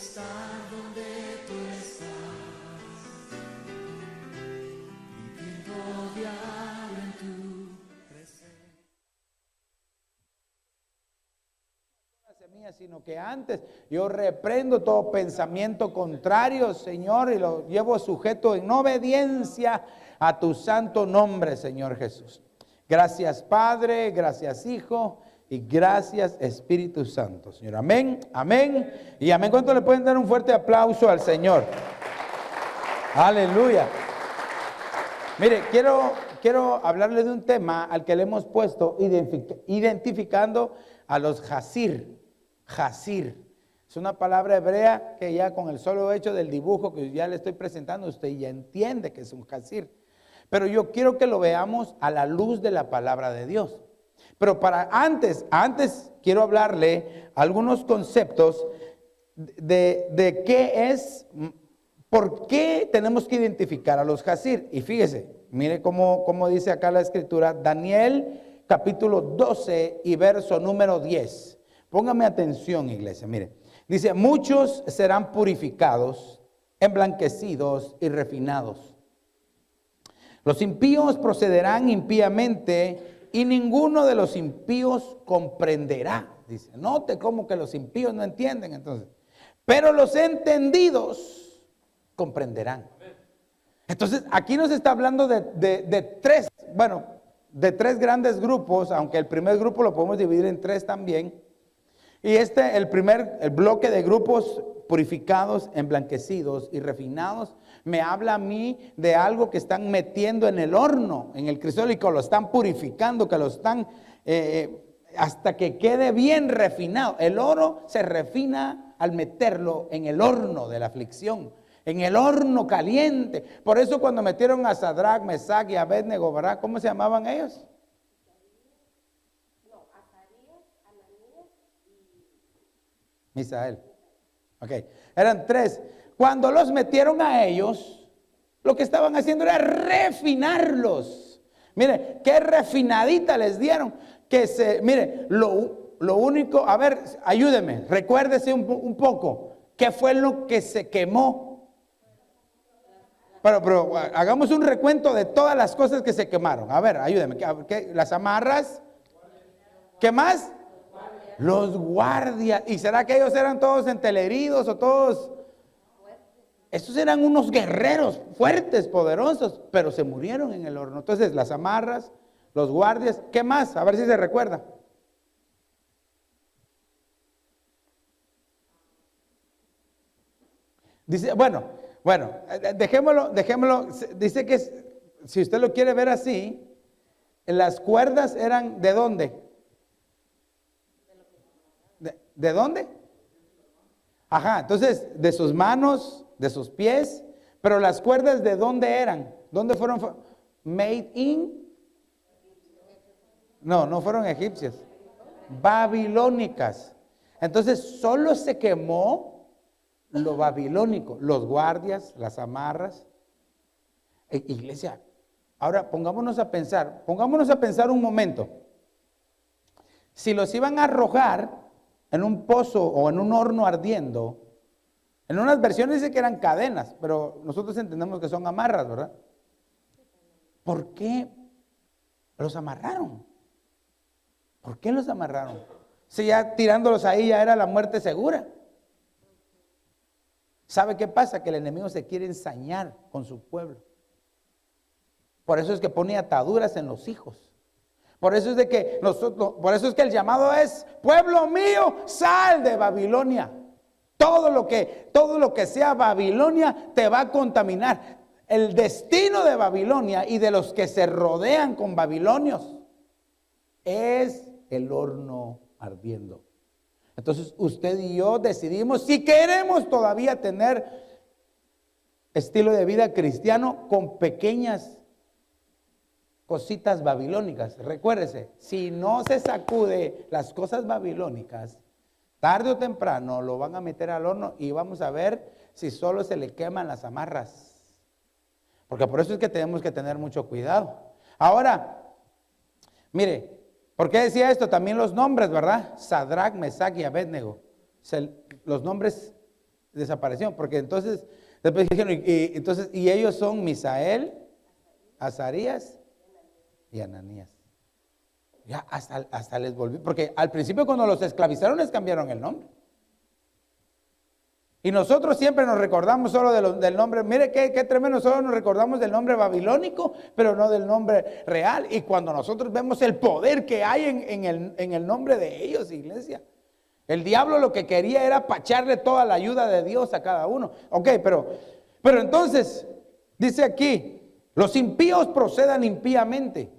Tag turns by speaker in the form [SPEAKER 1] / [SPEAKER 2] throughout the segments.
[SPEAKER 1] estar donde tú estás, viviendo diario en tu presencia.
[SPEAKER 2] Sino que antes yo reprendo todo pensamiento contrario, Señor, y lo llevo sujeto en obediencia a tu santo nombre, Señor Jesús. Gracias, Padre, gracias, Hijo, y gracias, Espíritu Santo, Señor. Amén, amén y amén. ¿Cuánto le pueden dar un fuerte aplauso al Señor? Aleluya. Mire, quiero hablarle de un tema al que le hemos puesto identificando a los Jazir. Jazir. Es una palabra hebrea que ya con el solo hecho del dibujo que ya le estoy presentando, usted ya entiende que es un jazir. Pero yo quiero que lo veamos a la luz de la palabra de Dios. Pero antes quiero hablarle algunos conceptos de qué es, por qué tenemos que identificar a los jazir. Y fíjese, mire cómo dice acá la escritura, Daniel capítulo 12 y verso número 10. Póngame atención, iglesia, mire. Dice, muchos serán purificados, emblanquecidos y refinados. Los impíos procederán impíamente y ninguno de los impíos comprenderá. Dice, note cómo que los impíos no entienden entonces. Pero los entendidos comprenderán. Entonces, aquí nos está hablando de tres grandes grupos, aunque el primer grupo lo podemos dividir en tres también. Y el bloque de grupos purificados, emblanquecidos y refinados, me habla a mí de algo que están metiendo en el horno, en el cristólico, lo están purificando, que lo están hasta que quede bien refinado. El oro se refina al meterlo en el horno de la aflicción, en el horno caliente. Por eso cuando metieron a Sadrach, Mesach y Abednego, ¿verdad? ¿Cómo se llamaban ellos? Misael. Ok, eran tres. Cuando los metieron a ellos, lo que estaban haciendo era refinarlos. Mire, qué refinadita les dieron. Mire, lo único, a ver, ayúdeme, recuérdese un poco. ¿Qué fue lo que se quemó? Pero hagamos un recuento de todas las cosas que se quemaron. A ver, ayúdeme. Las amarras. ¿Qué más? Los guardias. ¿Y será que ellos eran todos enteleridos o todos? Estos eran unos guerreros fuertes, poderosos, pero se murieron en el horno. Entonces, las amarras, los guardias, ¿qué más? A ver si se recuerda. Dice, bueno, dejémoslo. Dice que si usted lo quiere ver así, las cuerdas eran ¿de dónde? ¿De dónde? Ajá, entonces de sus manos, de sus pies, pero las cuerdas ¿de dónde eran? ¿Dónde fueron? Made in. No fueron egipcias, babilónicas. Entonces solo se quemó lo babilónico, los guardias, las amarras. Iglesia, ahora pongámonos a pensar un momento. Si los iban a arrojar en un pozo o en un horno ardiendo, en unas versiones dice que eran cadenas, pero nosotros entendemos que son amarras, ¿verdad? ¿Por qué los amarraron? ¿Por qué los amarraron? Si ya tirándolos ahí ya era la muerte segura. ¿Sabe qué pasa? Que el enemigo se quiere ensañar con su pueblo. Por eso es que pone ataduras en los hijos. Por eso es que el llamado es: pueblo mío, sal de Babilonia. Todo lo que sea Babilonia te va a contaminar. El destino de Babilonia y de los que se rodean con babilonios es el horno ardiendo. Entonces usted y yo decidimos si queremos todavía tener estilo de vida cristiano con pequeñas cositas babilónicas. Recuérdese, si no se sacude las cosas babilónicas, tarde o temprano lo van a meter al horno y vamos a ver si solo se le queman las amarras. Porque por eso es que tenemos que tener mucho cuidado. Ahora, mire, ¿por qué decía esto? También los nombres, ¿verdad? Sadrach, Mesach y Abednego. Los nombres desaparecieron, porque entonces, después dijeron, y ellos son Misael, Azarías y Ananías. Ya hasta les volvió, porque al principio cuando los esclavizaron les cambiaron el nombre. Y nosotros siempre nos recordamos solo del nombre, mire qué tremendo, solo nos recordamos del nombre babilónico, pero no del nombre real. Y cuando nosotros vemos el poder que hay en el nombre de ellos, iglesia. El diablo lo que quería era pacharle toda la ayuda de Dios a cada uno. Ok, pero entonces, dice aquí, los impíos procedan impíamente.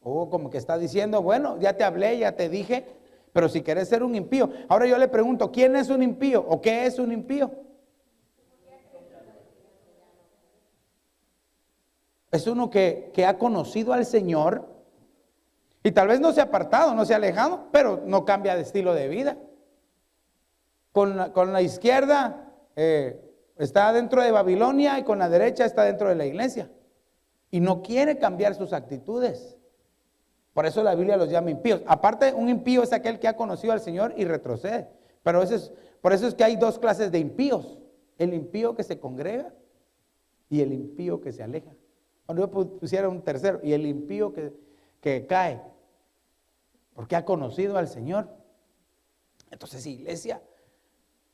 [SPEAKER 2] Como que está diciendo, bueno, ya te hablé, ya te dije, pero si quieres ser un impío. Ahora yo le pregunto, ¿quién es un impío? ¿O qué es un impío? Es uno que ha conocido al Señor y tal vez no se ha apartado, no se ha alejado, pero no cambia de estilo de vida. Con la izquierda está dentro de Babilonia y con la derecha está dentro de la iglesia. Y no quiere cambiar sus actitudes. Por eso la Biblia los llama impíos. Aparte, un impío es aquel que ha conocido al Señor y retrocede. Pero por eso es que hay dos clases de impíos. El impío que se congrega y el impío que se aleja. Cuando yo pusiera un tercero, y el impío que cae, porque ha conocido al Señor. Entonces, iglesia,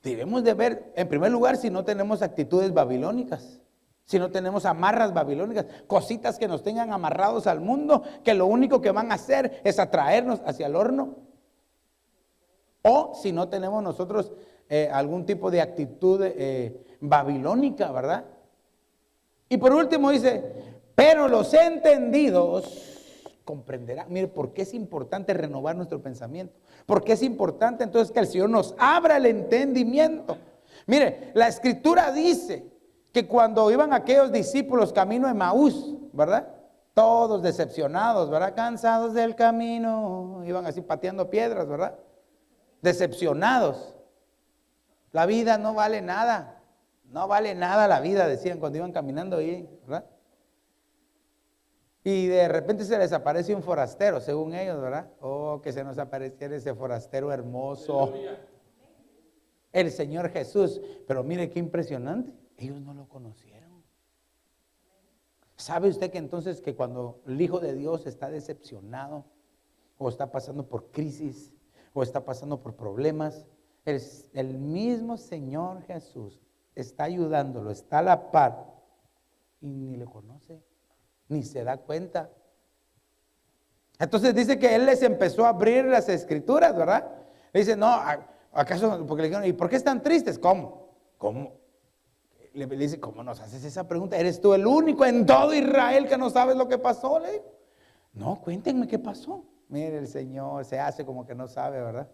[SPEAKER 2] debemos de ver, en primer lugar, si no tenemos actitudes babilónicas. Si no tenemos amarras babilónicas, cositas que nos tengan amarrados al mundo, que lo único que van a hacer es atraernos hacia el horno. O si no tenemos nosotros algún tipo de actitud babilónica, ¿verdad? Y por último dice, pero los entendidos comprenderán. Mire, ¿por qué es importante renovar nuestro pensamiento? ¿Por qué es importante entonces que el Señor nos abra el entendimiento? Mire, la Escritura dice que cuando iban aquellos discípulos camino a Emaús, ¿verdad? Todos decepcionados, ¿verdad? Cansados del camino, iban así pateando piedras, ¿verdad? Decepcionados. La vida no vale nada, no vale nada la vida, decían cuando iban caminando ahí, ¿verdad? Y de repente se les aparece un forastero, según ellos, ¿verdad? Oh, que se nos apareciera ese forastero hermoso. El Señor Jesús. Pero mire qué impresionante. Ellos no lo conocieron. ¿Sabe usted que entonces que cuando el Hijo de Dios está decepcionado o está pasando por crisis o está pasando por problemas, el mismo Señor Jesús está ayudándolo, está a la par y ni le conoce, ni se da cuenta? Entonces dice que Él les empezó a abrir las Escrituras, ¿verdad? Le dice, no, ¿acaso? Porque le dijeron, ¿y por qué están tristes? ¿Cómo? Le dice, ¿cómo nos haces esa pregunta? ¿Eres tú el único en todo Israel que no sabes lo que pasó? Le digo, no, cuéntenme qué pasó. Mire, el Señor se hace como que no sabe, ¿verdad?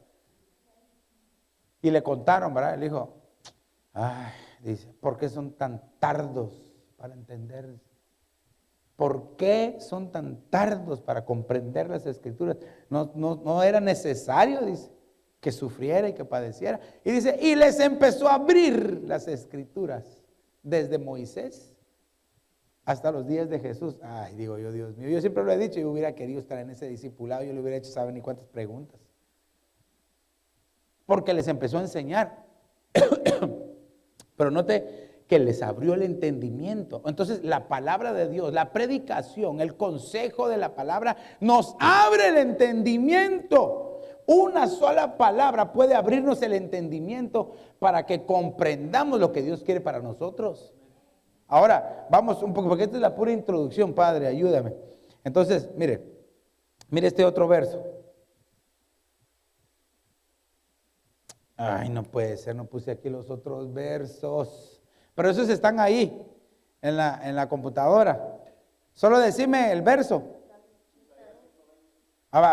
[SPEAKER 2] Y le contaron, ¿verdad? Él dijo, ay, dice, ¿por qué son tan tardos para entender? ¿Por qué son tan tardos para comprender las Escrituras? No era necesario, dice, que sufriera y que padeciera. Y dice, y les empezó a abrir las Escrituras. Desde Moisés hasta los días de Jesús. Ay, digo yo, Dios mío, yo siempre lo he dicho, yo hubiera querido estar en ese discipulado, yo le hubiera hecho saber ni cuántas preguntas. Porque les empezó a enseñar. Pero note que les abrió el entendimiento. Entonces la palabra de Dios, la predicación, el consejo de la palabra nos abre el entendimiento. Una sola palabra puede abrirnos el entendimiento para que comprendamos lo que Dios quiere para nosotros. Ahora, vamos un poco, porque esta es la pura introducción, Padre, ayúdame. Entonces, mire este otro verso. Ay, no puede ser, no puse aquí los otros versos. Pero esos están ahí, en la computadora. Solo decime el verso.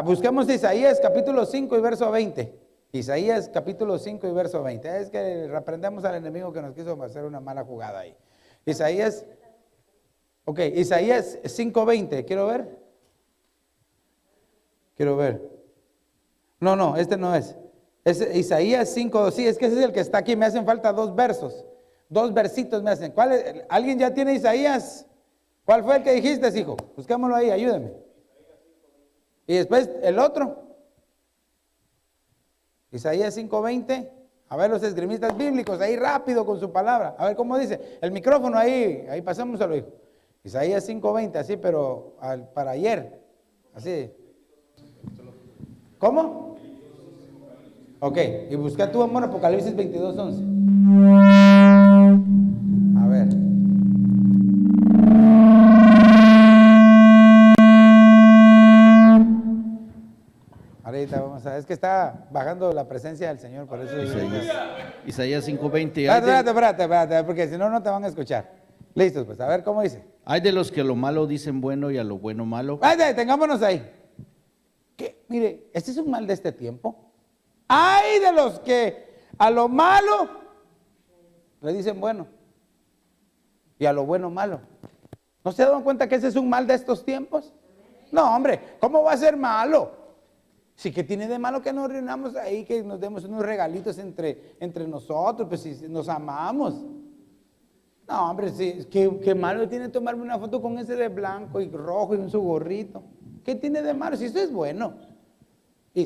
[SPEAKER 2] Busquemos Isaías capítulo 5 y verso 20. Isaías capítulo 5 y verso 20. Es que reprendemos al enemigo que nos quiso hacer una mala jugada ahí. Isaías 5:20. Quiero ver. No, este no es. Es Isaías 5. Sí, es que ese es el que está aquí. Me hacen falta dos versos. Dos versitos me hacen. ¿Cuál es? ¿Alguien ya tiene Isaías? ¿Cuál fue el que dijiste, hijo? Busquémoslo ahí, ayúdeme. Y después el otro. Isaías 5:20. A ver los esgrimistas bíblicos, ahí rápido con su palabra. A ver cómo dice. El micrófono ahí pasámoselo, hijo. Isaías 5:20, así, pero para ayer. Así. ¿Cómo? Ok, y busca tu amor, Apocalipsis 22:11. A ver. Ahorita vamos a ver, es que está bajando la presencia del Señor, por eso.
[SPEAKER 3] Isaías 5:20.
[SPEAKER 2] Espérate, porque si no, no te van a escuchar. Listos, pues, a ver cómo dice.
[SPEAKER 3] Hay de los que a lo malo dicen bueno y a lo bueno malo.
[SPEAKER 2] Detengámonos ahí. ¿Qué? Mire, este es un mal de este tiempo. Hay de los que a lo malo le dicen bueno y a lo bueno malo. ¿No se dan cuenta que ese es un mal de estos tiempos? No, hombre, ¿cómo va a ser malo? Sí, que tiene de malo que nos reunamos ahí, que nos demos unos regalitos entre nosotros, pues si nos amamos. No, hombre, sí, qué malo tiene tomarme una foto con ese de blanco y rojo y en su gorrito. ¿Qué tiene de malo? Si eso es bueno. Y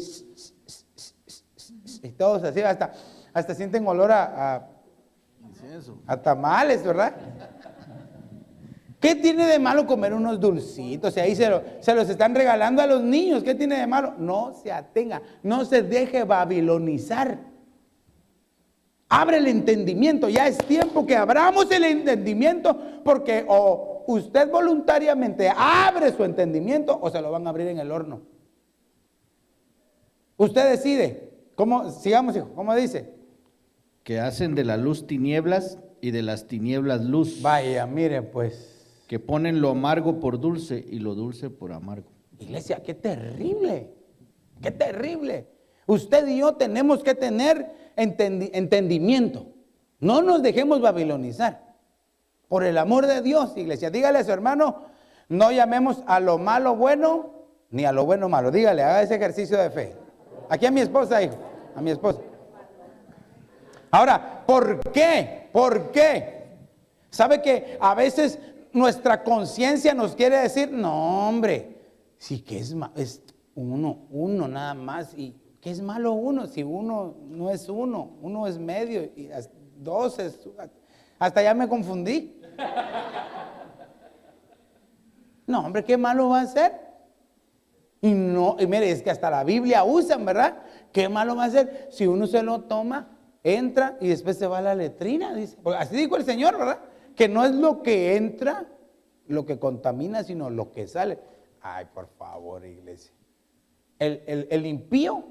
[SPEAKER 2] todos así, hasta sienten olor a tamales, ¿verdad? ¿Qué tiene de malo comer unos dulcitos? Y ahí se los están regalando a los niños. ¿Qué tiene de malo? No se atenga, no se deje babilonizar. Abre el entendimiento. Ya es tiempo que abramos el entendimiento, porque o usted voluntariamente abre su entendimiento o se lo van a abrir en el horno. Usted decide. ¿Cómo? Sigamos, hijo. ¿Cómo dice?
[SPEAKER 3] Que hacen de la luz tinieblas y de las tinieblas luz.
[SPEAKER 2] Vaya, mire pues.
[SPEAKER 3] Que ponen lo amargo por dulce y lo dulce por amargo.
[SPEAKER 2] Iglesia, qué terrible. Qué terrible. Usted y yo tenemos que tener entendimiento. No nos dejemos babilonizar. Por el amor de Dios, iglesia. Dígale a su hermano, no llamemos a lo malo bueno, ni a lo bueno malo. Dígale, haga ese ejercicio de fe. Aquí a mi esposa, hijo. A mi esposa. Ahora, ¿por qué? ¿Por qué? ¿Sabe que a veces nuestra conciencia nos quiere decir, no, hombre, sí que es uno nada más? ¿Y qué es malo uno? Si uno no es uno es medio, y dos es, hasta ya me confundí. No, hombre, ¿qué malo va a ser? Y mire, es que hasta la Biblia usan, ¿verdad? ¿Qué malo va a ser si uno se lo toma, entra y después se va a la letrina? Dice. Así dijo el Señor, ¿verdad? Que no es lo que entra lo que contamina, sino lo que sale. Ay, por favor, iglesia. El impío,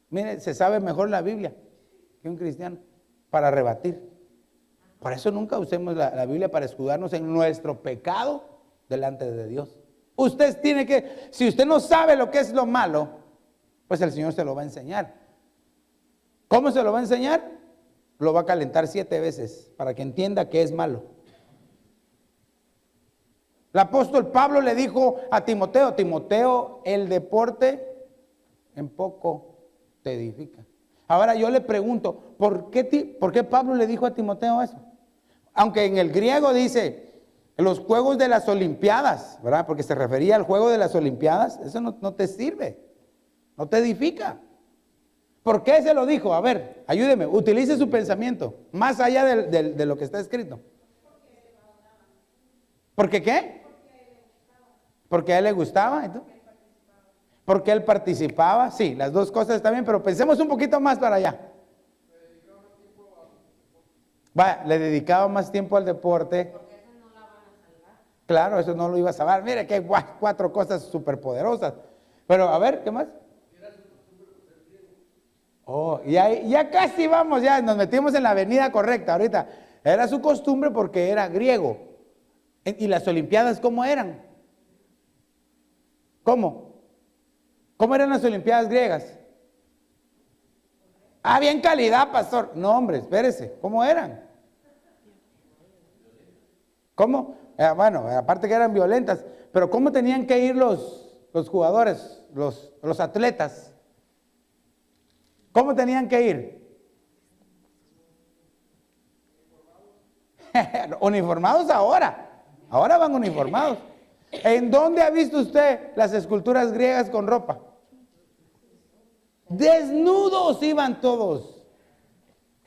[SPEAKER 2] mire, se sabe mejor la Biblia que un cristiano para rebatir. Por eso nunca usemos la Biblia para escudarnos en nuestro pecado delante de Dios. Usted tiene que, si usted no sabe lo que es lo malo, pues el Señor se lo va a enseñar. ¿Cómo se lo va a enseñar? Lo va a calentar 7 veces para que entienda que es malo. El apóstol Pablo le dijo a Timoteo, Timoteo, el deporte en poco te edifica. Ahora yo le pregunto, ¿por qué Pablo le dijo a Timoteo eso? Aunque en el griego dice los juegos de las olimpiadas, ¿verdad? Porque se refería al juego de las olimpiadas, eso no te sirve, no te edifica. ¿Por qué se lo dijo? A ver, ayúdeme, utilice su pensamiento, más allá de lo que está escrito. ¿Por qué qué? Porque a él le gustaba. ¿Y tú? Porque él participaba. Sí, las dos cosas están bien, pero pensemos un poquito más para allá. Le dedicaba más tiempo al deporte. Claro, eso no lo iba a salvar. Mire que hay 4 cosas superpoderosas. Pero a ver, ¿qué más? Oh, ya casi vamos, ya nos metimos en la avenida correcta ahorita. Era su costumbre porque era griego. ¿Y las olimpiadas cómo eran? ¿Cómo? ¿Cómo eran las olimpiadas griegas? Bien calidad, pastor. No, hombre, espérese. ¿Cómo eran? ¿Cómo? Bueno, aparte que eran violentas, pero ¿cómo tenían que ir los jugadores, los atletas? ¿Cómo tenían que ir? Uniformados ahora. Ahora van uniformados. ¿En dónde ha visto usted las esculturas griegas con ropa? Desnudos iban todos.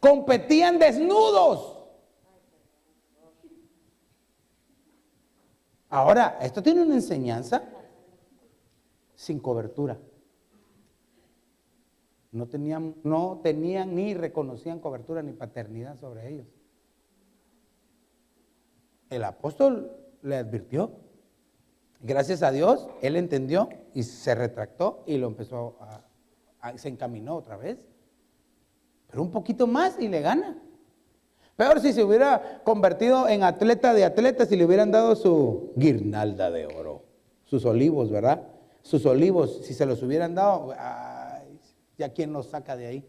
[SPEAKER 2] competían desnudos. Ahora, esto tiene una enseñanza sin cobertura. No tenían ni reconocían cobertura ni paternidad sobre ellos. El apóstol le advirtió. Gracias a Dios, él entendió y se retractó y lo empezó se encaminó otra vez. Pero un poquito más y le gana. Peor si se hubiera convertido en atleta de atletas y le hubieran dado su guirnalda de oro. Sus olivos, ¿verdad? Sus olivos, si se los hubieran dado, ay, ya quién los saca de ahí.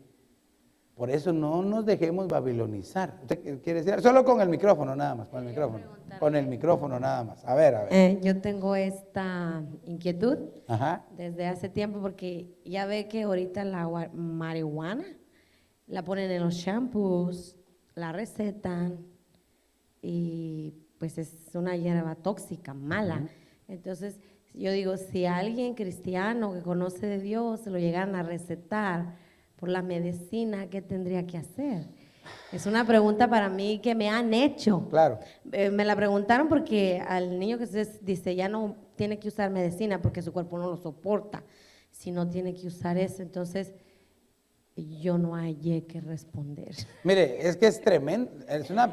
[SPEAKER 2] Por eso no nos dejemos babilonizar. ¿Usted quiere decir? Solo con el micrófono nada más, con el micrófono. Con el micrófono nada más. A ver.
[SPEAKER 4] Yo tengo esta inquietud
[SPEAKER 2] Ajá.
[SPEAKER 4] desde hace tiempo porque ya ve que ahorita la marihuana la ponen en los shampoos, la recetan y pues es una hierba tóxica, mala. Entonces yo digo, si alguien cristiano que conoce de Dios se lo llegaran a recetar por la medicina, ¿qué tendría que hacer? Es una pregunta para mí que me han hecho.
[SPEAKER 2] Claro.
[SPEAKER 4] Me la preguntaron porque al niño que se dice ya no tiene que usar medicina porque su cuerpo no lo soporta, si no tiene que usar eso. Entonces yo no hallé que responder.
[SPEAKER 2] Mire, es que es tremendo,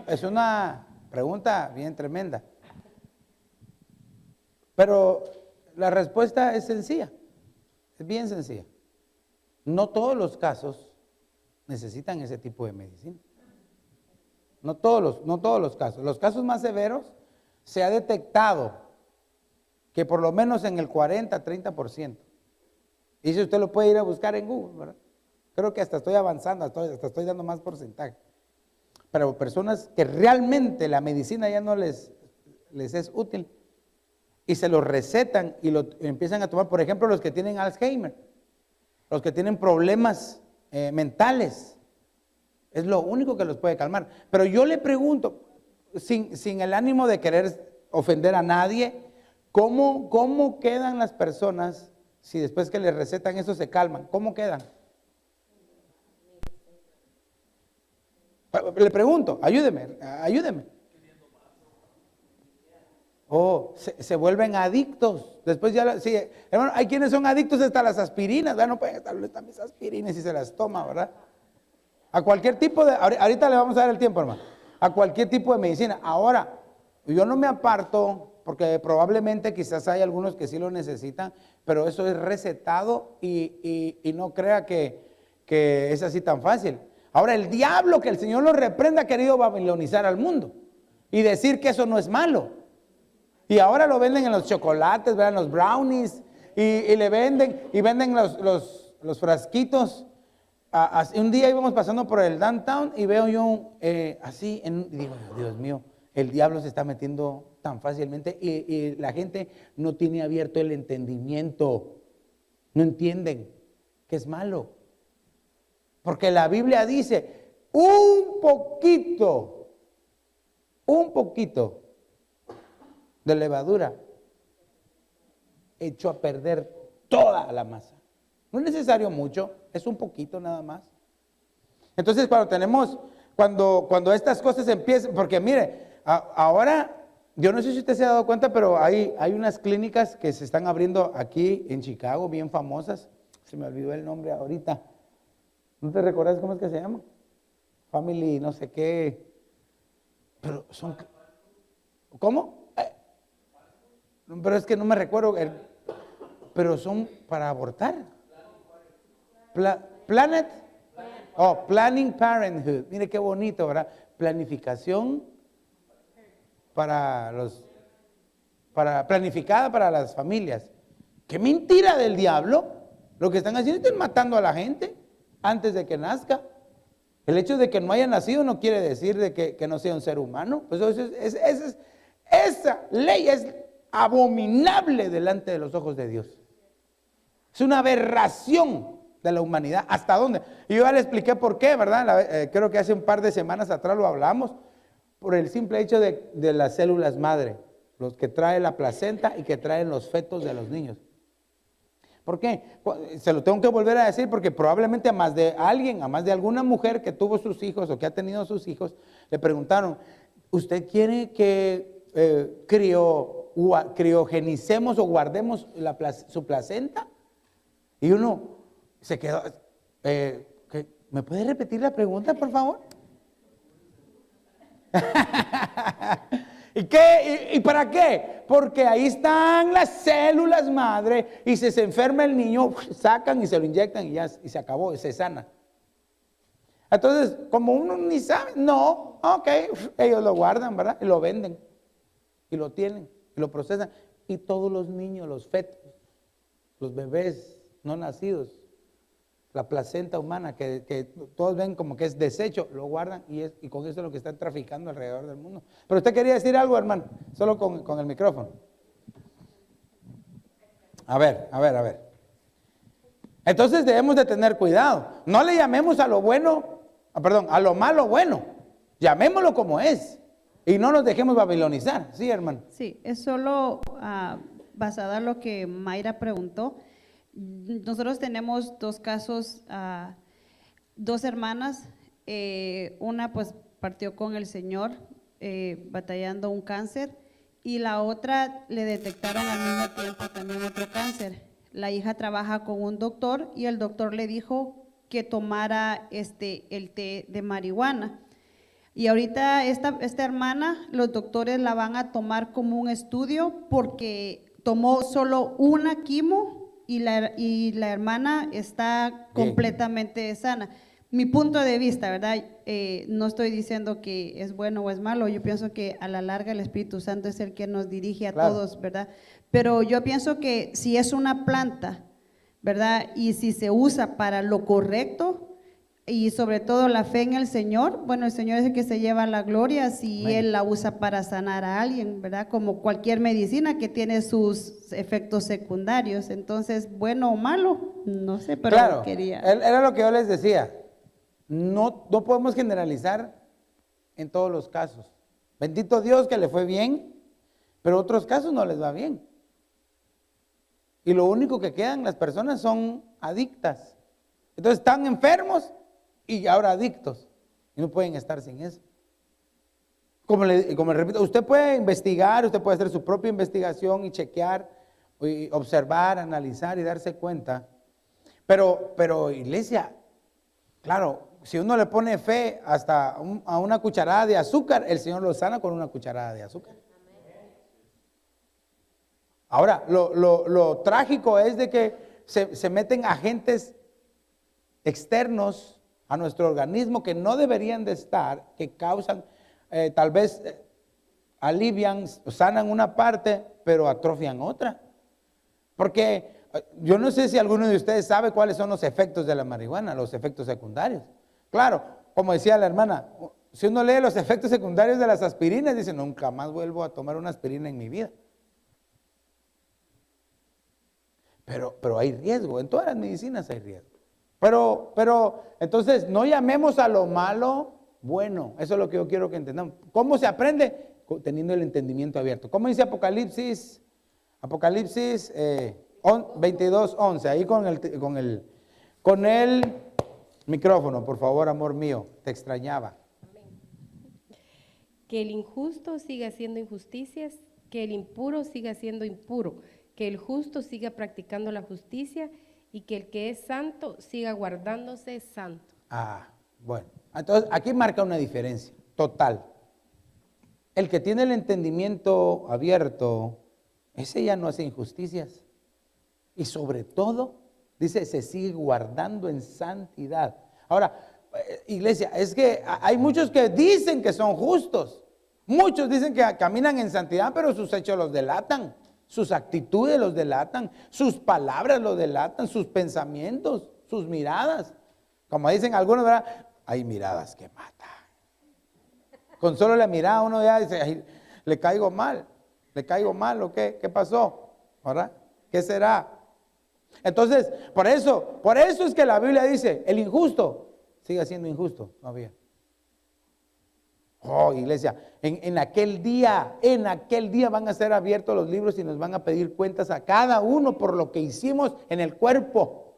[SPEAKER 2] es una pregunta bien tremenda. Pero la respuesta es sencilla, es bien sencilla. No todos los casos necesitan ese tipo de medicina. No todos los casos. Los casos más severos se ha detectado que por lo menos en el 40-30%. Y si usted lo puede ir a buscar en Google, ¿verdad? Creo que hasta estoy avanzando, hasta estoy dando más porcentaje. Pero personas que realmente la medicina ya no les es útil y se lo recetan y lo empiezan a tomar, por ejemplo, los que tienen Alzheimer, los que tienen problemas mentales, es lo único que los puede calmar. Pero yo le pregunto, sin el ánimo de querer ofender a nadie, ¿cómo quedan las personas si después que les recetan eso se calman? ¿Cómo quedan? Le pregunto, ayúdeme. Oh, se vuelven adictos. Después ya, sí, hermano, hay quienes son adictos hasta las aspirinas, ¿verdad? No pueden estar mis aspirinas y se las toma, ¿verdad? A cualquier tipo de, ahorita le vamos a dar el tiempo, hermano, a cualquier tipo de medicina. Ahora, yo no me aparto, porque probablemente quizás hay algunos que sí lo necesitan, pero eso es recetado y no crea que es así tan fácil. Ahora, el diablo, que el Señor lo reprenda, ha querido babilonizar al mundo y decir que eso no es malo. Y ahora lo venden en los chocolates, ¿verdad? En los brownies, y le venden los frasquitos. Un día íbamos pasando por el downtown y veo yo así, y digo, Dios mío, el diablo se está metiendo tan fácilmente y la gente no tiene abierto el entendimiento, no entienden que es malo. Porque la Biblia dice, un poquito de levadura echó a perder toda la masa. No es necesario mucho, es un poquito nada más. Entonces cuando estas cosas empiezan, porque mire, ahora, yo no sé si usted se ha dado cuenta, pero hay unas clínicas que se están abriendo aquí en Chicago, bien famosas. Se me olvidó el nombre ahorita. ¿No te recuerdas cómo es que se llama? Family, no sé qué. Pero son... ¿Cómo? Pero es que no me recuerdo. Pero son para abortar. Planet. Oh, Planning Parenthood. Mire qué bonito, ¿verdad? Planificación planificada para las familias. Qué mentira del diablo. Lo que están haciendo es matando a la gente antes de que nazca. El hecho de que no haya nacido no quiere decir de que no sea un ser humano. Pues esa ley es abominable delante de los ojos de Dios. Es una aberración de la humanidad. ¿Hasta dónde? Y yo ya le expliqué por qué, ¿verdad? Creo que hace un par de semanas atrás lo hablamos. Por el simple hecho de las células madre, los que trae la placenta y que traen los fetos de los niños. ¿Por qué? Se lo tengo que volver a decir porque probablemente a más de alguien, a más de alguna mujer que tuvo sus hijos o que ha tenido sus hijos, le preguntaron, ¿usted quiere que criogenicemos o guardemos su placenta? Y uno se quedó, ¿me puede repetir la pregunta, por favor? ¿Y qué? ¿Y para qué? Porque ahí están las células madre y si se enferma el niño, sacan y se lo inyectan y ya y se acabó, se sana. Entonces, como uno ni sabe, no, ok, ellos lo guardan, ¿verdad? Y lo venden, y lo tienen, y lo procesan. Y todos los niños, los fetos, los bebés no nacidos, la placenta humana que todos ven como que es desecho, lo guardan y con eso es lo que están traficando alrededor del mundo. Pero usted quería decir algo, hermano, solo con el micrófono. A ver. Entonces debemos de tener cuidado. No le llamemos a lo bueno, a lo malo bueno. Llamémoslo como es y no nos dejemos babilonizar. Sí, hermano.
[SPEAKER 5] Sí, es solo basada en lo que Mayra preguntó. Nosotros tenemos dos casos, dos hermanas, una pues partió con el Señor batallando un cáncer y la otra le detectaron al mismo tiempo también otro cáncer. La hija trabaja con un doctor y el doctor le dijo que tomara el té de marihuana. Y ahorita esta hermana, los doctores la van a tomar como un estudio porque tomó solo una quimo y la hermana está completamente sana. Mi punto de vista, ¿verdad? No estoy diciendo que es bueno o es malo, yo pienso que a la larga el Espíritu Santo es el que nos dirige a todos, ¿verdad? Pero yo pienso que si es una planta, ¿verdad? Y si se usa para lo correcto y sobre todo la fe en el Señor, bueno, el Señor es el que se lleva la gloria si Él la usa para sanar a alguien, ¿verdad? Como cualquier medicina que tiene sus efectos secundarios. Entonces, bueno o malo, no sé, pero
[SPEAKER 2] claro,
[SPEAKER 5] quería…
[SPEAKER 2] Era lo que yo les decía. No podemos generalizar en todos los casos. Bendito Dios que le fue bien, pero otros casos no les va bien. Y lo único que quedan las personas son adictas. Entonces están enfermos y ahora adictos. Y no pueden estar sin eso. Como le repito, usted puede investigar, usted puede hacer su propia investigación y chequear, y observar, analizar y darse cuenta. Pero iglesia, claro, si uno le pone fe hasta a una cucharada de azúcar, el Señor lo sana con una cucharada de azúcar. Ahora, lo trágico es de que se meten agentes externos a nuestro organismo que no deberían de estar, que causan, tal vez alivian, sanan una parte, pero atrofian otra. Porque yo no sé si alguno de ustedes sabe cuáles son los efectos de la marihuana, los efectos secundarios. Claro, como decía la hermana, si uno lee los efectos secundarios de las aspirinas, dice, nunca más vuelvo a tomar una aspirina en mi vida. Pero hay riesgo, en todas las medicinas hay riesgo. Pero entonces no llamemos a lo malo bueno, eso es lo que yo quiero que entendamos. ¿Cómo se aprende? Teniendo el entendimiento abierto. ¿Cómo dice Apocalipsis? Apocalipsis 22:11, ahí con el micrófono, por favor, amor mío, te extrañaba.
[SPEAKER 6] Que el injusto siga haciendo injusticias, que el impuro siga siendo impuro, que el justo siga practicando la justicia y que el que es santo siga guardándose santo.
[SPEAKER 2] Bueno, entonces aquí marca una diferencia total. El que tiene el entendimiento abierto, ese ya no hace injusticias. Y sobre todo, dice, se sigue guardando en santidad. Ahora, iglesia, es que hay muchos que dicen que son justos. Muchos dicen que caminan en santidad, pero sus hechos los delatan. Sus actitudes los delatan. Sus palabras los delatan. Sus pensamientos, sus miradas. Como dicen algunos, ¿verdad? Hay miradas que matan. Con solo la mirada uno ya dice, ay, le caigo mal o qué pasó, ¿verdad? ¿Qué será? Entonces, por eso es que la Biblia dice, el injusto sigue siendo injusto todavía. Oh, iglesia, en aquel día van a ser abiertos los libros y nos van a pedir cuentas a cada uno por lo que hicimos en el cuerpo.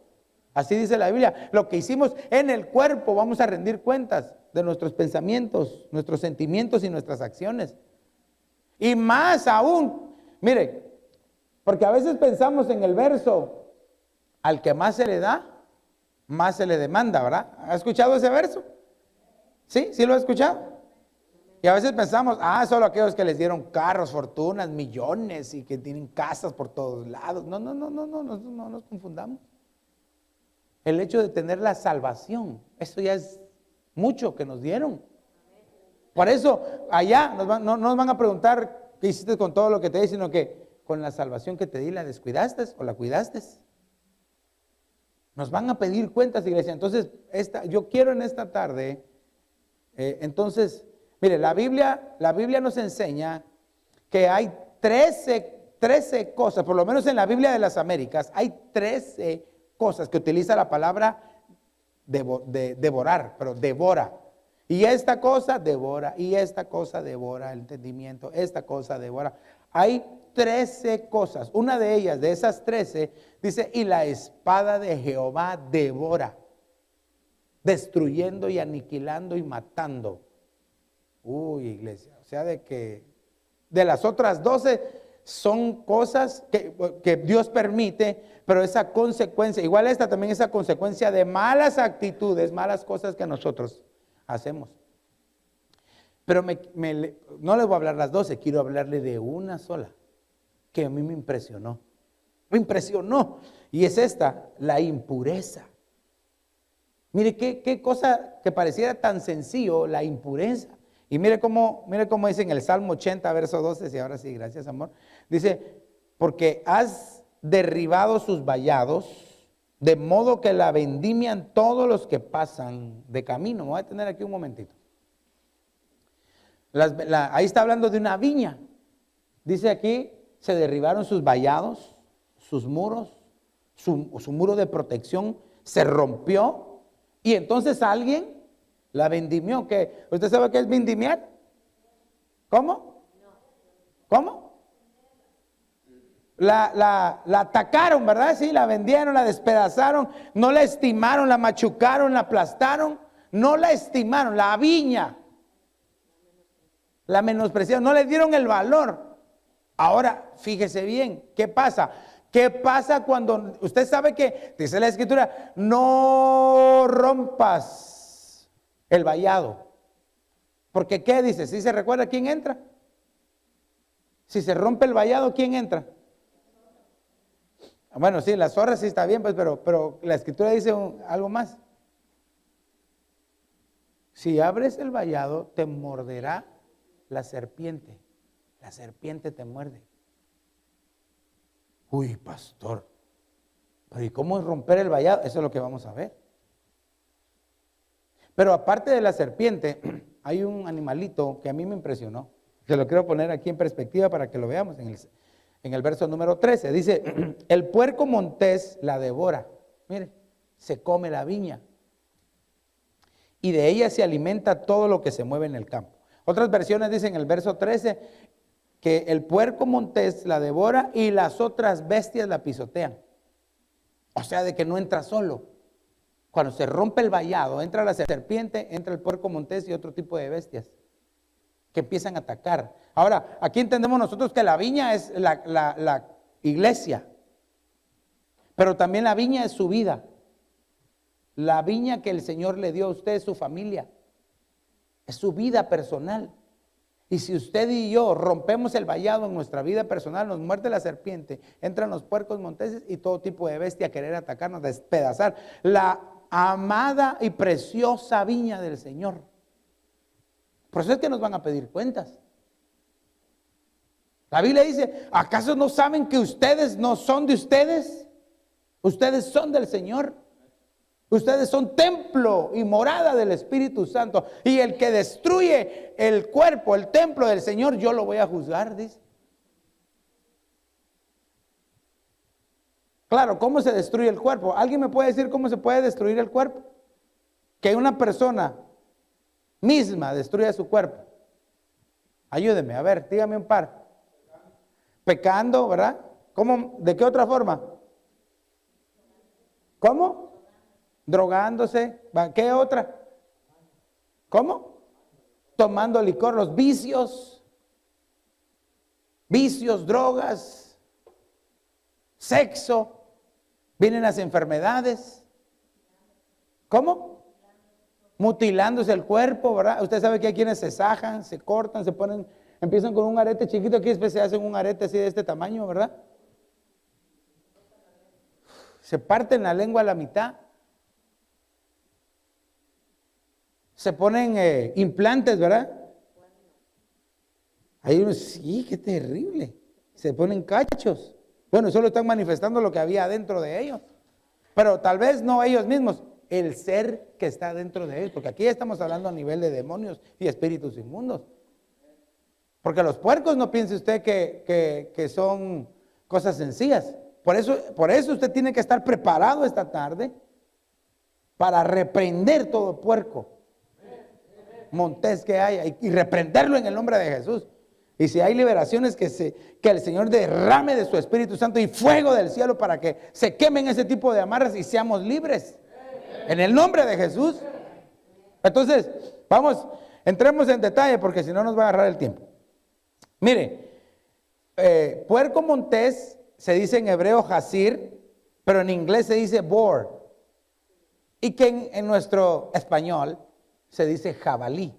[SPEAKER 2] Así dice la Biblia, lo que hicimos en el cuerpo, vamos a rendir cuentas de nuestros pensamientos, nuestros sentimientos y nuestras acciones. Y más aún, mire, porque a veces pensamos en el verso, al que más se le da, más se le demanda, ¿verdad? ¿Ha escuchado ese verso? ¿Sí? ¿Sí lo ha escuchado? Y a veces pensamos, solo aquellos que les dieron carros, fortunas, millones y que tienen casas por todos lados. No nos confundamos. El hecho de tener la salvación, eso ya es mucho que nos dieron. Por eso, allá no nos van a preguntar qué hiciste con todo lo que te di, sino que con la salvación que te di, ¿la descuidaste o la cuidaste? Nos van a pedir cuentas, iglesia. Entonces, yo quiero en esta tarde, entonces, mire, la Biblia nos enseña que hay 13 cosas, por lo menos en la Biblia de las Américas, hay 13 cosas que utiliza la palabra devorar, pero devora. Y esta cosa devora, y esta cosa devora el entendimiento, esta cosa devora. Hay 13 cosas, una de ellas, de esas 13, dice, y la espada de Jehová devora, destruyendo y aniquilando y matando. Uy, iglesia, o sea, de las otras 12 son cosas que Dios permite, pero esa consecuencia, igual esta también, esa consecuencia de malas actitudes, malas cosas que nosotros hacemos. Pero no les voy a hablar las 12, quiero hablarle de una sola, que a mí me impresionó, y es esta, la impureza. Mire qué cosa que pareciera tan sencillo, la impureza. Y mire cómo dice en el Salmo 80, verso 12, y ahora sí, gracias amor. Dice, porque has derribado sus vallados, de modo que la vendimian todos los que pasan de camino. Me voy a detener aquí un momentito. Ahí está hablando de una viña. Dice aquí, se derribaron sus vallados, sus muros, su muro de protección se rompió. Y entonces alguien la vendimió. ¿Qué? ¿Usted sabe qué es vendimiar? ¿Cómo? ¿Cómo? La atacaron, ¿verdad? Sí, la vendieron, la despedazaron, no la estimaron, la machucaron, la aplastaron, no la estimaron, la viña, la menospreciaron, no le dieron el valor. Ahora, fíjese bien, ¿qué pasa? ¿Qué pasa cuando usted sabe que, dice la Escritura, no rompas el vallado? Porque ¿qué dice? Si se recuerda, ¿quién entra? Si se rompe el vallado, ¿quién entra? Bueno, sí, la zorra sí está bien, pues, pero la Escritura dice algo más. Si abres el vallado, te morderá la serpiente. La serpiente te muerde. Uy, pastor, pero ¿y cómo es romper el vallado? Eso es lo que vamos a ver. Pero aparte de la serpiente, hay un animalito que a mí me impresionó. Se lo quiero poner aquí en perspectiva para que lo veamos en el verso número 13. Dice, el puerco montés la devora. Mire, se come la viña. Y de ella se alimenta todo lo que se mueve en el campo. Otras versiones dicen en el verso 13 que el puerco montés la devora y las otras bestias la pisotean. O sea, de que no entra solo. Cuando se rompe el vallado, entra la serpiente, entra el puerco montés y otro tipo de bestias que empiezan a atacar. Ahora, aquí entendemos nosotros que la viña es la iglesia, pero también la viña es su vida. La viña que el Señor le dio a usted es su familia, es su vida personal. Y si usted y yo rompemos el vallado en nuestra vida personal, nos muerde la serpiente, entran los puercos monteses y todo tipo de bestia a querer atacarnos, despedazar la amada y preciosa viña del Señor. Por eso es que nos van a pedir cuentas. La Biblia dice, ¿acaso no saben que ustedes no son de ustedes? Ustedes son del Señor. Ustedes son templo y morada del Espíritu Santo. Y el que destruye el cuerpo, el templo del Señor, yo lo voy a juzgar, dice. Claro, ¿cómo se destruye el cuerpo? ¿Alguien me puede decir cómo se puede destruir el cuerpo? Que una persona misma destruya su cuerpo. Ayúdeme, a ver, dígame un par. Pecando, ¿verdad? ¿Cómo? ¿De qué otra forma? ¿Cómo? Drogándose. ¿Qué otra? ¿Cómo? Tomando licor, los vicios. Vicios, drogas, sexo. Vienen las enfermedades. ¿Cómo? Mutilándose el cuerpo, ¿verdad? Usted sabe que hay quienes se sajan, se cortan, se ponen, empiezan con un arete chiquito, aquí después se hacen un arete así de este tamaño, ¿verdad? Se parten la lengua a la mitad. Se ponen implantes, ¿verdad? Hay unos, sí, qué terrible. Se ponen cachos. Bueno, solo están manifestando lo que había dentro de ellos. Pero tal vez no ellos mismos, el ser que está dentro de ellos. Porque aquí estamos hablando a nivel de demonios y espíritus inmundos. Porque los puercos no piense usted que son cosas sencillas. Por eso usted tiene que estar preparado esta tarde para reprender todo puerco montés que haya y reprenderlo en el nombre de Jesús. Y si hay liberaciones, que el Señor derrame de su Espíritu Santo y fuego del cielo para que se quemen ese tipo de amarras y seamos libres. En el nombre de Jesús. Entonces, vamos, entremos en detalle porque si no nos va a agarrar el tiempo. Mire, puerco montés se dice en hebreo hasir, pero en inglés se dice boar. Y que en nuestro español se dice jabalí.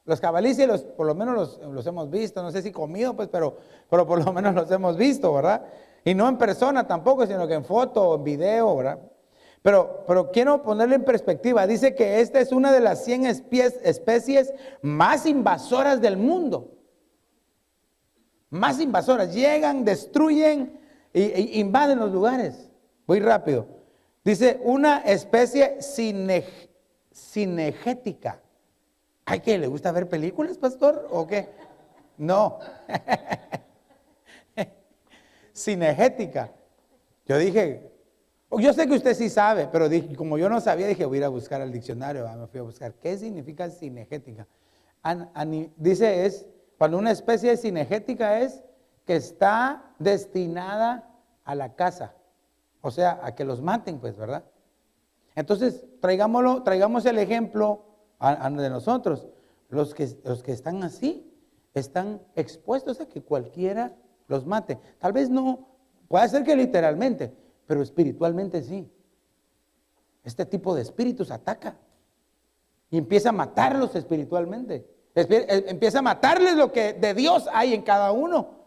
[SPEAKER 2] Los jabalíes por lo menos los hemos visto, no sé si comido, pues, pero por lo menos los hemos visto, ¿verdad? Y no en persona tampoco, sino que en foto o en video, ¿verdad? Pero quiero ponerle en perspectiva. Dice que esta es una de las 100 especies más invasoras del mundo. Más invasoras. Llegan, destruyen e invaden los lugares. Voy rápido. Dice una especie cinegética. ¿Ay, qué? ¿Le gusta ver películas, pastor? ¿O qué? No. Cinegética. Yo dije, yo sé que usted sí sabe, pero dije, como yo no sabía, dije, voy a ir a buscar al diccionario. Me fui a buscar. ¿Qué significa cinegética? Dice cuando una especie cinegética es que está destinada a la caza. O sea, a que los maten, pues, ¿verdad? Entonces, traigamos el ejemplo de nosotros. Los que están así, están expuestos a que cualquiera los mate. Tal vez no, puede ser que literalmente, pero espiritualmente sí. Este tipo de espíritus ataca y empieza a matarlos espiritualmente. Empieza a matarles lo que de Dios hay en cada uno.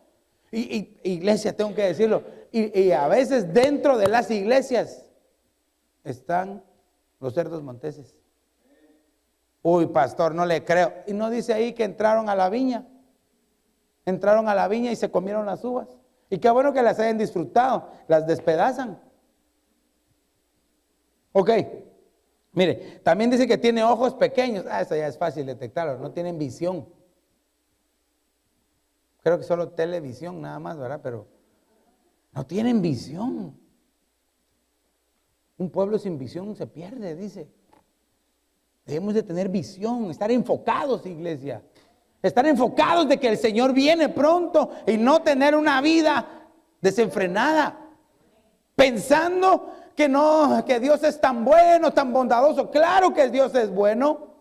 [SPEAKER 2] Y iglesia, tengo que decirlo, y a veces dentro de las iglesias están los cerdos monteses. Uy, pastor, no le creo. Y no dice ahí que entraron a la viña. Entraron a la viña y se comieron las uvas. Y qué bueno que las hayan disfrutado. Las despedazan. Ok. Mire, también dice que tiene ojos pequeños. Eso ya es fácil detectarlo. No tienen visión. Creo que solo televisión nada más, ¿verdad? Pero no tienen visión. Un pueblo sin visión se pierde, dice. Debemos de tener visión, estar enfocados, iglesia. Estar enfocados de que el Señor viene pronto y no tener una vida desenfrenada. Pensando que no, que Dios es tan bueno, tan bondadoso. Claro que Dios es bueno.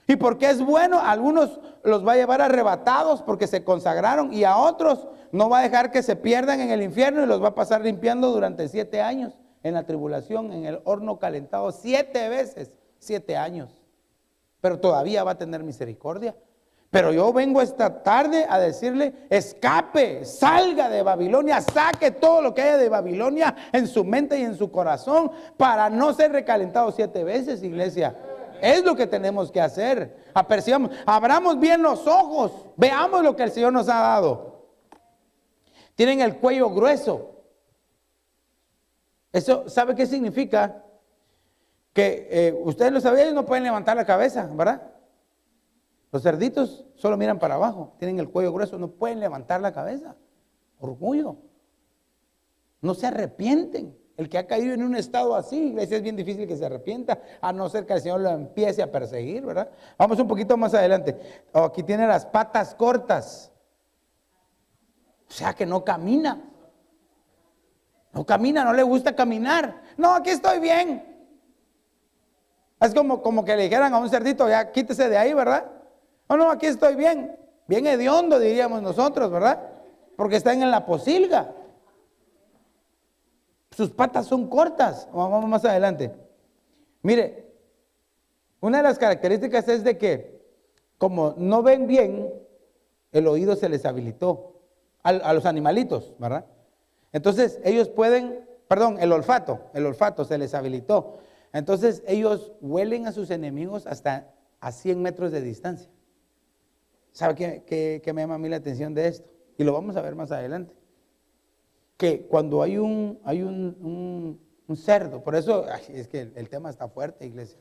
[SPEAKER 2] Y porque es bueno, a algunos los va a llevar arrebatados porque se consagraron y a otros no va a dejar que se pierdan en el infierno y los va a pasar limpiando durante 7 años en la tribulación, en el horno calentado 7 veces, 7 años. Pero todavía va a tener misericordia. Pero yo vengo esta tarde a decirle, escape, salga de Babilonia, saque todo lo que haya de Babilonia en su mente y en su corazón para no ser recalentado 7 veces, iglesia. Es lo que tenemos que hacer. Apercibamos, abramos bien los ojos, veamos lo que el Señor nos ha dado. Tienen el cuello grueso. Eso, ¿sabe qué significa? Que ustedes lo sabían, ellos no pueden levantar la cabeza, ¿verdad? Los cerditos solo miran para abajo, tienen el cuello grueso, no pueden levantar la cabeza. Orgullo. No se arrepienten. El que ha caído en un estado así, iglesia, es bien difícil que se arrepienta, a no ser que el Señor lo empiece a perseguir, ¿verdad? Vamos un poquito más adelante. Oh, aquí tiene las patas cortas. O sea que no camina. No camina, no le gusta caminar. No, aquí estoy bien. Es como que le dijeran a un cerdito, ya quítese de ahí, ¿verdad? Oh, no, aquí estoy bien. Bien hediondo, diríamos nosotros, ¿verdad? Porque están en la posilga. Sus patas son cortas. Vamos más adelante. Mire, una de las características es de que como no ven bien, el oído se les habilitó a los animalitos, ¿verdad? Entonces ellos pueden, perdón, el olfato se les habilitó. Entonces ellos huelen a sus enemigos hasta a 100 metros de distancia. ¿Sabe qué me llama a mí la atención de esto? Y lo vamos a ver más adelante. Que cuando hay un cerdo, por eso es que el tema está fuerte, iglesia.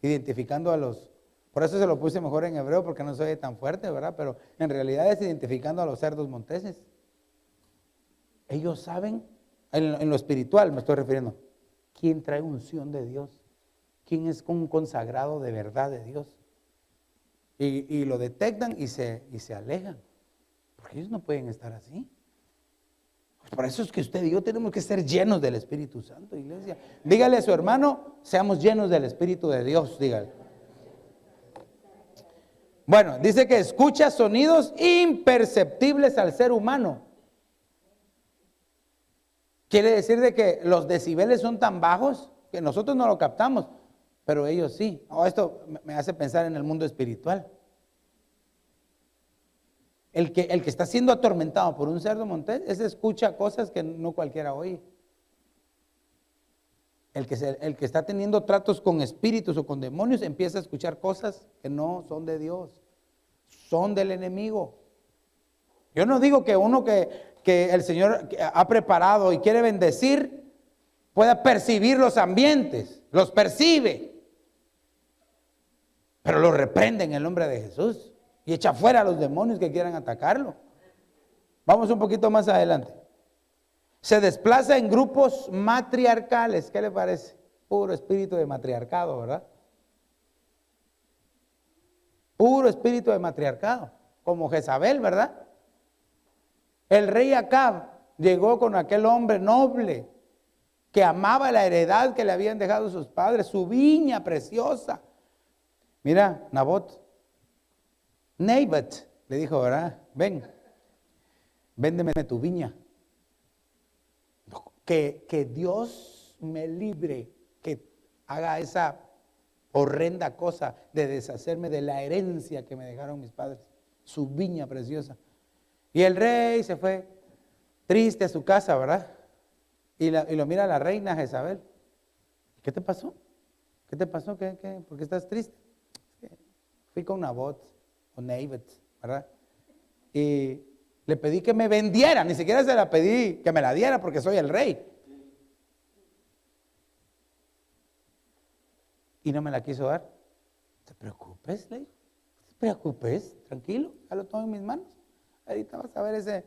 [SPEAKER 2] Identificando a los, por eso se lo puse mejor en hebreo porque no se oye tan fuerte, ¿verdad? Pero en realidad es identificando a los cerdos monteses. Ellos saben, en lo espiritual me estoy refiriendo, quién trae unción de Dios, quién es un consagrado de verdad de Dios. Y lo detectan y se alejan, porque ellos no pueden estar así. Pues por eso es que usted y yo tenemos que ser llenos del Espíritu Santo, iglesia. Dígale a su hermano, seamos llenos del Espíritu de Dios, dígale. Bueno, dice que escucha sonidos imperceptibles al ser humano. Quiere decir de que los decibeles son tan bajos que nosotros no lo captamos, pero ellos sí. Esto me hace pensar en el mundo espiritual. El que está siendo atormentado por un cerdo montés, ese escucha cosas que no cualquiera oye. El que está teniendo tratos con espíritus o con demonios empieza a escuchar cosas que no son de Dios, son del enemigo. Yo no digo que uno que el Señor ha preparado y quiere bendecir pueda percibir los ambientes, los percibe, pero lo reprende en el nombre de Jesús y echa fuera a los demonios que quieran atacarlo. Vamos un poquito más adelante. Se desplaza en grupos matriarcales. ¿Qué le parece? Puro espíritu de matriarcado, ¿verdad? Puro espíritu de matriarcado, como Jezabel, ¿verdad? El rey Acab llegó con aquel hombre noble que amaba la heredad que le habían dejado sus padres, su viña preciosa. Mira, Nabot, le dijo, ¿verdad? Véndeme tu viña. Que Dios me libre, que haga esa horrenda cosa de deshacerme de la herencia que me dejaron mis padres, su viña preciosa. Y el rey se fue triste a su casa, ¿verdad? Y lo mira la reina Jezabel. ¿Qué te pasó? ¿Qué te pasó? ¿Por qué estás triste? Fui con Nabot, o Nabat, ¿verdad? Y le pedí que me vendiera, ni siquiera se la pedí que me la diera porque soy el rey. Y no me la quiso dar. ¿No te preocupes, le dijo? ¿No te preocupes? Tranquilo, ya lo tengo en mis manos. Ahorita vas a ver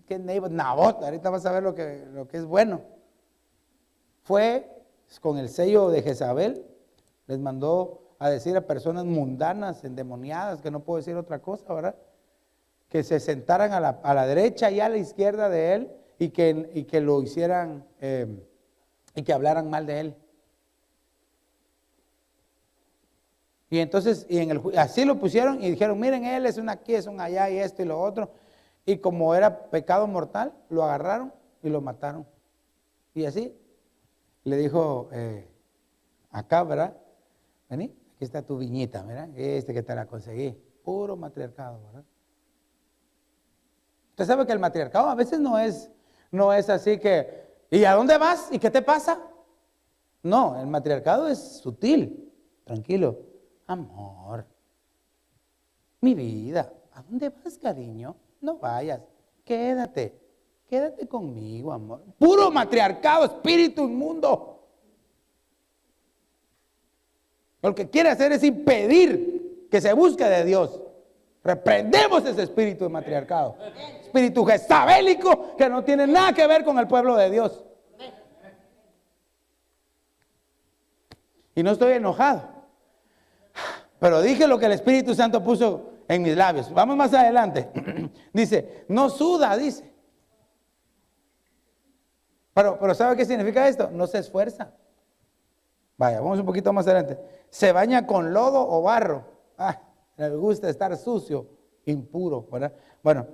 [SPEAKER 2] que Nabot, ahorita vas a ver lo que es bueno. Fue con el sello de Jezabel, les mandó a decir a personas mundanas, endemoniadas, que no puedo decir otra cosa, ¿verdad? Que se sentaran a la derecha y a la izquierda de él y que lo hicieran y que hablaran mal de él. Y entonces, así lo pusieron y dijeron, miren, él es un aquí, es un allá y esto y lo otro. Y como era pecado mortal, lo agarraron y lo mataron. Y así le dijo acá, ¿verdad? Vení, aquí está tu viñita, ¿verdad? Que te la conseguí. Puro matriarcado, ¿verdad? Usted sabe que el matriarcado a veces no es así que, ¿y a dónde vas? ¿Y qué te pasa? No, el matriarcado es sutil, tranquilo. Amor, mi vida, ¿a dónde vas, cariño? No vayas, quédate conmigo, amor. Puro matriarcado, espíritu inmundo. Lo que quiere hacer es impedir que se busque de Dios. Reprendemos ese espíritu de matriarcado, espíritu jezabélico que no tiene nada que ver con el pueblo de Dios. Y no estoy enojado. Pero dije lo que el Espíritu Santo puso en mis labios. Vamos más adelante. Dice, no suda, dice. Pero ¿sabe qué significa esto? No se esfuerza. Vaya, vamos un poquito más adelante. Se baña con lodo o barro. Le gusta estar sucio, impuro, ¿verdad? Bueno,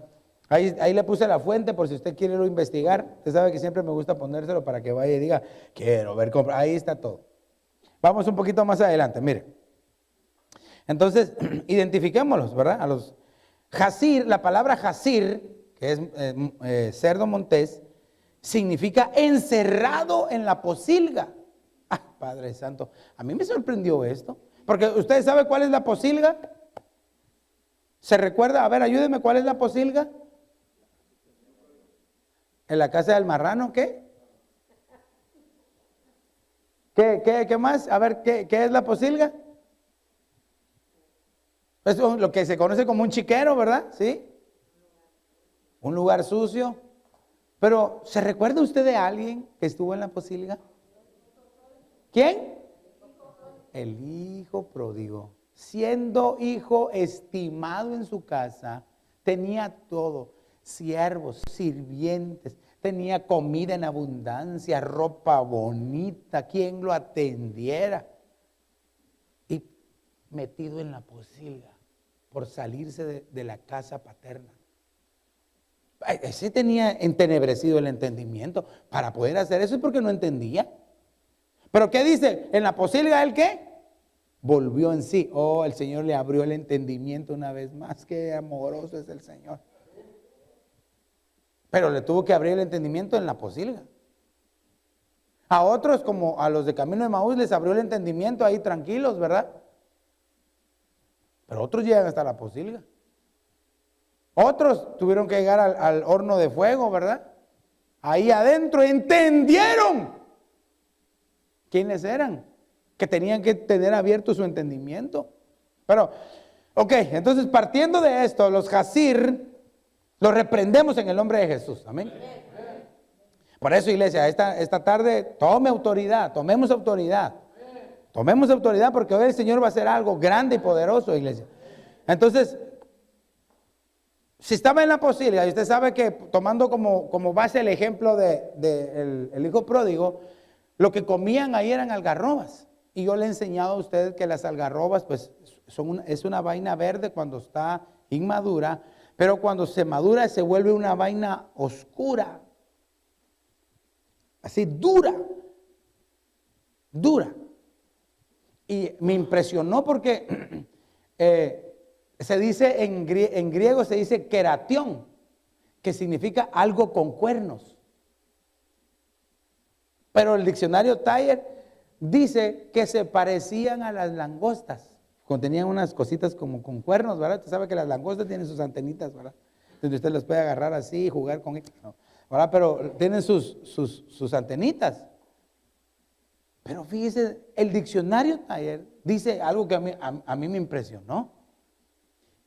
[SPEAKER 2] ahí le puse la fuente por si usted quiere lo investigar. Usted sabe que siempre me gusta ponérselo para que vaya y diga, quiero ver, ahí está todo. Vamos un poquito más adelante, mire. Entonces, identifiquémoslos, ¿verdad? A los jazir, la palabra jazir, que es cerdo montés, significa encerrado en la pocilga. Padre Santo, a mí me sorprendió esto. Porque usted sabe cuál es la pocilga. ¿Se recuerda? A ver, ayúdeme, ¿cuál es la pocilga? En la casa del marrano, ¿qué? ¿Qué más? A ver, ¿qué es la pocilga? Es lo que se conoce como un chiquero, ¿verdad? ¿Sí? Un lugar sucio. Pero, ¿se recuerda usted de alguien que estuvo en la pocilga? ¿Quién? El hijo pródigo. Siendo hijo estimado en su casa, tenía todo. Siervos, sirvientes, tenía comida en abundancia, ropa bonita, quien lo atendiera. Y metido en la pocilga por salirse de la casa paterna. Ese tenía entenebrecido el entendimiento. Para poder hacer eso es porque no entendía. Pero ¿qué dice? En la pocilga, ¿el qué? Volvió en sí. Oh, el Señor le abrió el entendimiento una vez más. Qué amoroso es el Señor. Pero le tuvo que abrir el entendimiento en la pocilga. A otros, como a los de Camino de Maús, les abrió el entendimiento ahí tranquilos, ¿verdad? Pero otros llegan hasta la pocilga. Otros tuvieron que llegar al horno de fuego, ¿verdad? Ahí adentro entendieron quiénes eran, que tenían que tener abierto su entendimiento. Pero, ok, entonces partiendo de esto, los jazir los reprendemos en el nombre de Jesús. Amén. Por eso, iglesia, esta tarde tome autoridad, tomemos autoridad. Tomemos autoridad porque hoy el Señor va a hacer algo grande y poderoso, iglesia. Entonces, si estaba en la pocilga, y usted sabe que tomando como base el ejemplo el hijo pródigo, lo que comían ahí eran algarrobas. Y yo le he enseñado a usted que las algarrobas pues es una vaina verde cuando está inmadura, pero cuando se madura se vuelve una vaina oscura, así dura. Y me impresionó porque se dice en griego se dice keratión, que significa algo con cuernos. Pero el diccionario Thayer dice que se parecían a las langostas. Contenían unas cositas como con cuernos, ¿verdad? Usted sabe que las langostas tienen sus antenitas, ¿verdad? Donde usted las puede agarrar así y jugar con ellas, ¿verdad? Pero tienen sus antenitas. Pero fíjese, el diccionario Thayer dice algo que a mí me impresionó.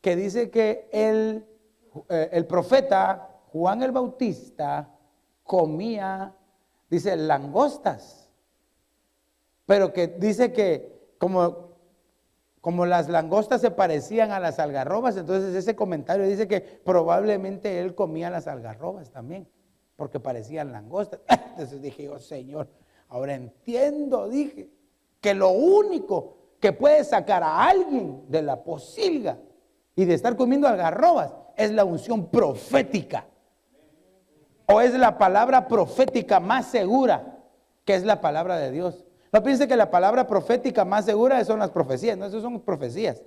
[SPEAKER 2] Que dice que el profeta Juan el Bautista comía, dice, langostas. Pero que dice que como las langostas se parecían a las algarrobas, entonces ese comentario dice que probablemente él comía las algarrobas también, porque parecían langostas. Entonces dije yo, Señor, ahora entiendo, dije, que lo único que puede sacar a alguien de la pocilga y de estar comiendo algarrobas es la unción profética. O es la palabra profética más segura, que es la palabra de Dios. No piense que la palabra profética más segura son las profecías, no, esas son profecías.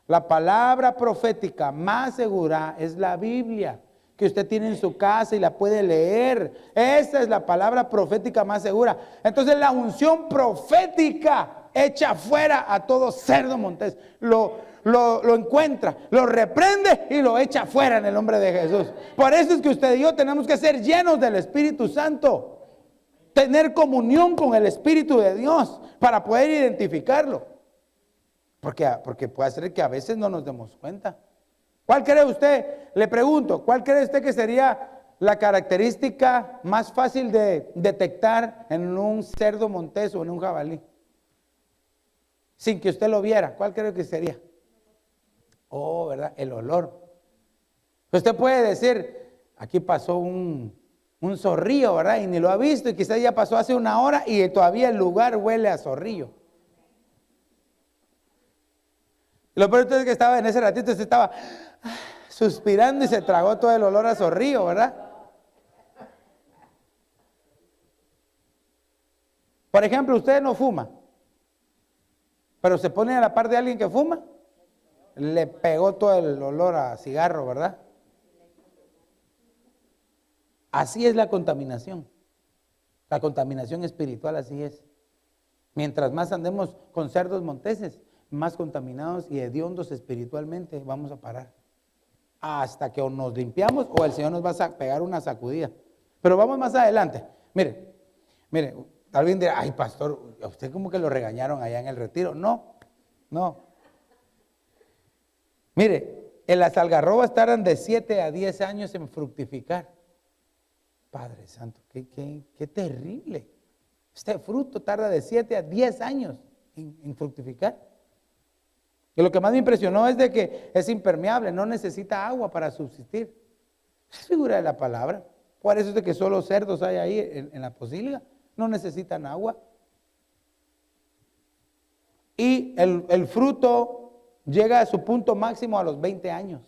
[SPEAKER 2] La palabra profética más segura es la Biblia, que usted tiene en su casa y la puede leer. Esa es la palabra profética más segura. Entonces la unción profética echa fuera a todo cerdo montés. Lo encuentra, lo reprende y lo echa fuera en el nombre de Jesús. Por eso es que usted y yo tenemos que ser llenos del Espíritu Santo. Tener comunión con el Espíritu de Dios para poder identificarlo. Porque puede ser que a veces no nos demos cuenta. ¿Cuál cree usted? Le pregunto, ¿cuál cree usted que sería la característica más fácil de detectar en un cerdo montés o en un jabalí? sin que usted lo viera, ¿cuál creo que sería? Oh, ¿verdad? El olor. Usted puede decir, aquí pasó un zorrillo, ¿verdad? Y ni lo ha visto, y quizás ya pasó hace una hora y todavía el lugar huele a zorrillo. Y lo peor es que estaba en ese ratito, se estaba suspirando y se tragó todo el olor a zorrillo, ¿verdad? Por ejemplo, usted no fuma, pero se pone a la par de alguien que fuma, le pegó todo el olor a cigarro, ¿verdad? Así es la contaminación espiritual, así es. Mientras más andemos con cerdos monteses, más contaminados y hediondos espiritualmente vamos a parar. Hasta que o nos limpiamos o el Señor nos va a pegar una sacudida. Pero vamos más adelante. Mire, alguien dirá, ay pastor, ¿a usted como que lo regañaron allá en el retiro? No. Mire, en las algarrobas tardan de 7 a 10 años en fructificar. Padre Santo, qué terrible. Este fruto tarda de 7 a 10 años en fructificar. Y lo que más me impresionó es de que es impermeable, no necesita agua para subsistir. Es figura de la palabra. Por eso es de que solo cerdos hay ahí en la posilga, no necesitan agua. Y el fruto llega a su punto máximo a los 20 años.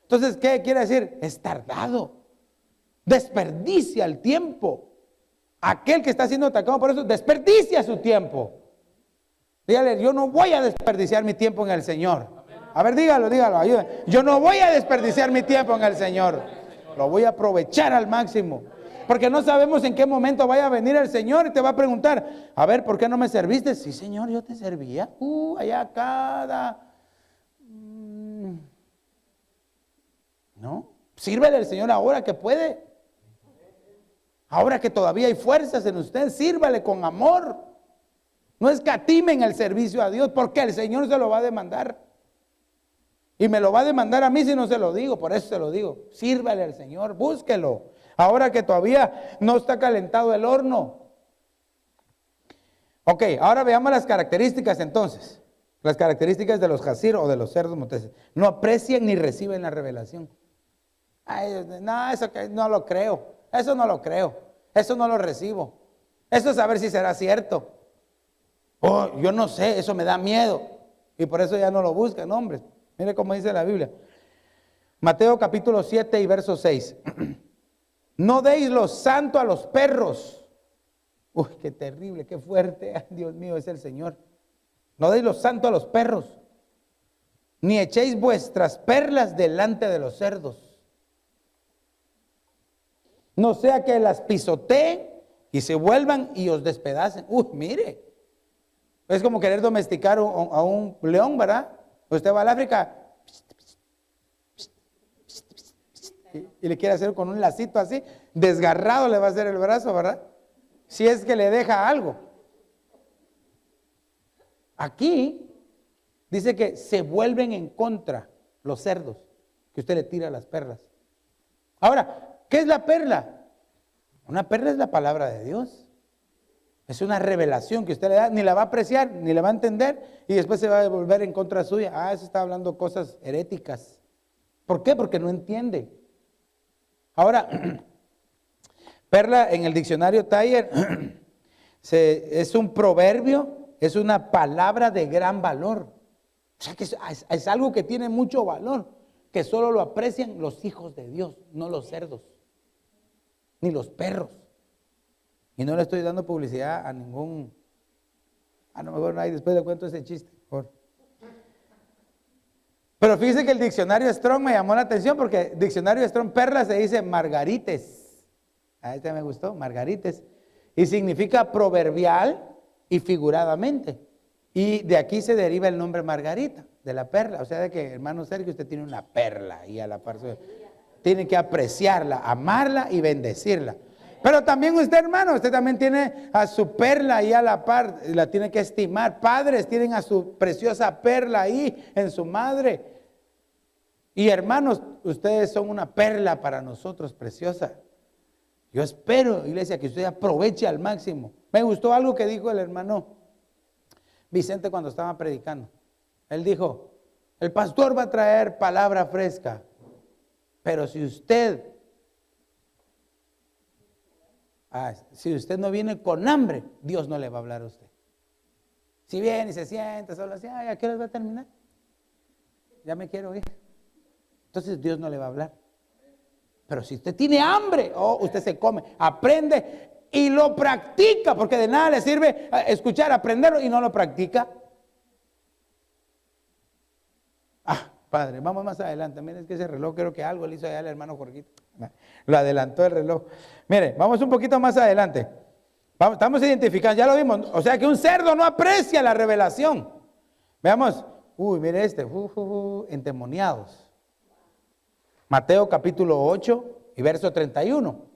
[SPEAKER 2] Entonces, ¿qué quiere decir? Es tardado. Desperdicia el tiempo. Aquel que está siendo atacado por eso, desperdicia su tiempo. Dígale, yo no voy a desperdiciar mi tiempo en el Señor. A ver, dígalo, ayúdenme. Yo no voy a desperdiciar mi tiempo en el Señor. Lo voy a aprovechar al máximo. Porque no sabemos en qué momento vaya a venir el Señor y te va a preguntar, a ver, ¿por qué no me serviste? Sí, Señor, yo te servía. Allá cada... No, sírvele al Señor ahora que puede. Ahora que todavía hay fuerzas en usted, sírvale con amor. No escatimen el servicio a Dios porque el Señor se lo va a demandar. Y me lo va a demandar a mí si no se lo digo, por eso se lo digo. Sírvale al Señor, búsquelo. Ahora que todavía no está calentado el horno. Ok, ahora veamos las características entonces. Las características de los jazir o de los cerdos monteses. No aprecian ni reciben la revelación. Ay, no, eso no lo creo. Eso no lo creo. Eso no lo recibo. Eso es saber si será cierto. Oh, yo no sé, eso me da miedo. Y por eso ya no lo buscan, hombres. Mire cómo dice la Biblia. Mateo capítulo 7 y verso 6. No deis lo santo a los perros. Uy, qué terrible, qué fuerte. Ay, Dios mío, es el Señor. No deis lo santo a los perros. Ni echéis vuestras perlas delante de los cerdos. No sea que las pisoteen y se vuelvan y os despedacen. Uy, mire. Es como querer domesticar a un león, ¿verdad? Usted va al África y le quiere hacer con un lacito así, desgarrado le va a hacer el brazo, ¿verdad? Si es que le deja algo. Aquí dice que se vuelven en contra los cerdos, que usted le tira las perlas. Ahora, ¿qué es la perla? Una perla es la palabra de Dios. Es una revelación que usted le da, ni la va a apreciar, ni la va a entender, y después se va a volver en contra suya. Eso está hablando cosas heréticas. ¿Por qué? Porque no entiende. Ahora, perla en el diccionario Taller es un proverbio, es una palabra de gran valor. O sea que es algo que tiene mucho valor, que solo lo aprecian los hijos de Dios, no los cerdos, ni los perros. Y no le estoy dando publicidad a ningún... A lo mejor ahí después le cuento ese chiste. Pero fíjese que el diccionario Strong me llamó la atención porque diccionario Strong perla se dice margarites. A este me gustó, margarites. Y significa proverbial y figuradamente. Y de aquí se deriva el nombre Margarita, de la perla. O sea, de que, hermano Sergio, usted tiene una perla y a la par tiene que apreciarla, amarla y bendecirla. Pero también usted, hermano, usted también tiene a su perla ahí a la par, la tiene que estimar. Padres tienen a su preciosa perla ahí en su madre. Y hermanos, ustedes son una perla para nosotros, preciosa. Yo espero, iglesia, que usted aproveche al máximo. Me gustó algo que dijo el hermano Vicente cuando estaba predicando. Él dijo, el pastor va a traer palabra fresca, pero si usted no viene con hambre, Dios no le va a hablar a usted. Si viene y se sienta, solo así, ¿a qué hora va a terminar? Ya me quiero ir. Entonces Dios no le va a hablar. Pero si usted tiene hambre, usted se come, aprende y lo practica, porque de nada le sirve escuchar, aprenderlo y no lo practica. Padre, vamos más adelante. Miren, es que ese reloj creo que algo le hizo allá al hermano Jorgito. Lo adelantó el reloj. Mire, vamos un poquito más adelante. Estamos identificando, ya lo vimos. O sea que un cerdo no aprecia la revelación. Veamos, mire endemoniados. Mateo capítulo 8 y verso 31.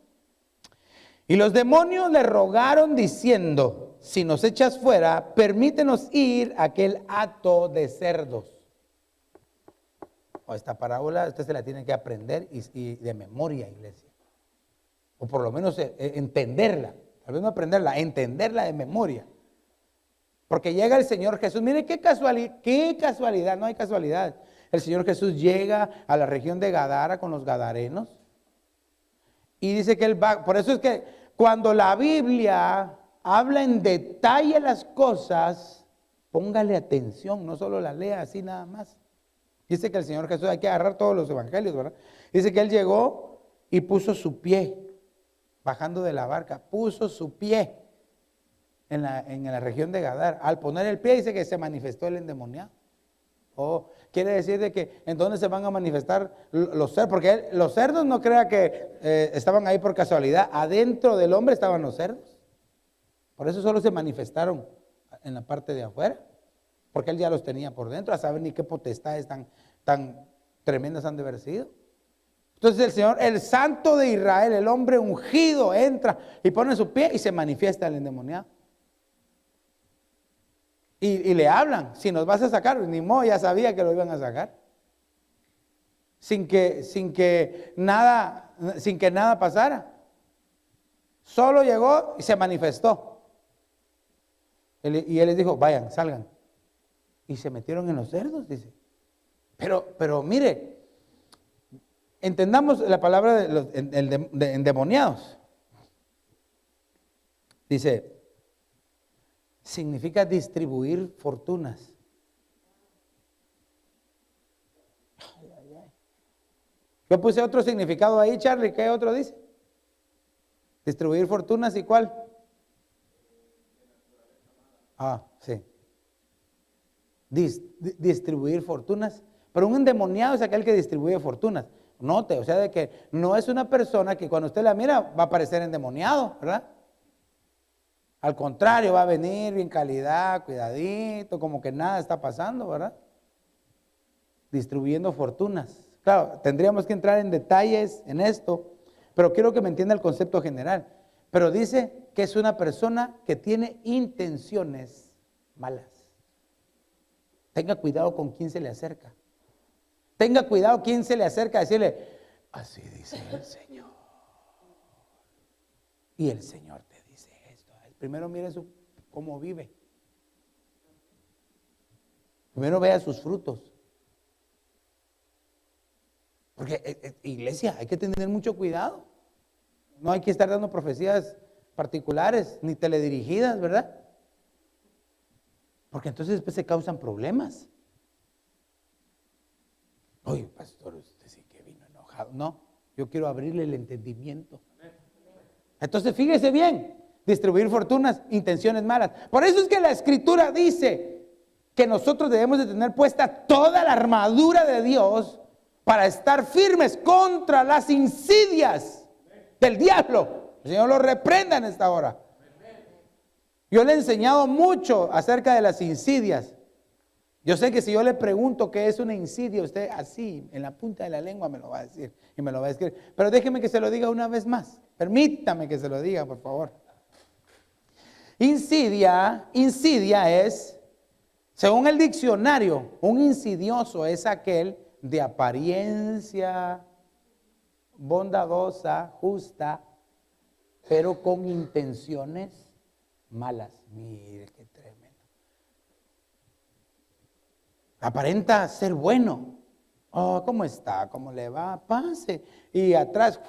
[SPEAKER 2] Y los demonios le rogaron diciendo, si nos echas fuera, permítenos ir a aquel hato de cerdos. Esta parábola usted se la tiene que aprender y de memoria, iglesia. O por lo menos entenderla. Tal vez no aprenderla, entenderla de memoria. Porque llega el Señor Jesús. Mire qué casualidad, no hay casualidad. El Señor Jesús llega a la región de Gadara con los gadarenos. Y dice que Él va. Por eso es que cuando la Biblia habla en detalle las cosas, póngale atención, no solo la lea así nada más. Dice que el Señor Jesús, hay que agarrar todos los evangelios, ¿verdad? Dice que Él llegó y puso su pie, bajando de la barca, puso su pie en la región de Gadara. Al poner el pie dice que se manifestó el endemoniado. Quiere decir de que en dónde se van a manifestar los cerdos, porque los cerdos no crea que estaban ahí por casualidad, adentro del hombre estaban los cerdos. Por eso solo se manifestaron en la parte de afuera. Porque Él ya los tenía por dentro, a saber ni qué potestades tan tremendas han de haber sido. Entonces el Señor, el Santo de Israel, el hombre ungido, entra y pone su pie y se manifiesta el endemoniado. Y le hablan, si nos vas a sacar, ni modo, ya sabía que lo iban a sacar. Sin que nada pasara. Solo llegó y se manifestó. Y Él les dijo, vayan, salgan. Y se metieron en los cerdos, dice. Pero mire, entendamos la palabra de endemoniados. Dice, significa distribuir fortunas. Yo puse otro significado ahí, Charlie, ¿qué otro dice? Distribuir fortunas, ¿y cuál? Sí. Distribuir fortunas. Pero un endemoniado es aquel que distribuye fortunas. Note, o sea, de que no es una persona que cuando usted la mira va a parecer endemoniado, ¿verdad? Al contrario, va a venir bien calidad, cuidadito, como que nada está pasando, ¿verdad? Distribuyendo fortunas. Claro, tendríamos que entrar en detalles en esto, pero quiero que me entienda el concepto general. Pero dice que es una persona que tiene intenciones malas. Tenga cuidado con quién se le acerca. Tenga cuidado quién se le acerca a decirle, así dice el Señor. Y el Señor te dice esto. Primero mire cómo vive. Primero vea sus frutos. Porque iglesia, hay que tener mucho cuidado. No hay que estar dando profecías particulares ni teledirigidas, ¿verdad? Porque entonces después se causan problemas. Oye, pastor, usted sí que vino enojado. No, yo quiero abrirle el entendimiento. Entonces fíjese bien, distribuir fortunas, intenciones malas. Por eso es que la Escritura dice que nosotros debemos de tener puesta toda la armadura de Dios para estar firmes contra las insidias del diablo. El Señor lo reprenda en esta hora. Yo le he enseñado mucho acerca de las insidias. Yo sé que si yo le pregunto qué es una insidia, usted así, en la punta de la lengua me lo va a decir y me lo va a escribir. Pero déjeme que se lo diga una vez más. Permítame que se lo diga, por favor. Insidia es, según el diccionario, un insidioso es aquel de apariencia bondadosa, justa, pero con intenciones malas. Mire qué tremendo. aparenta ser bueno. Oh, ¿cómo está? ¿Cómo le va? Pase. Y atrás,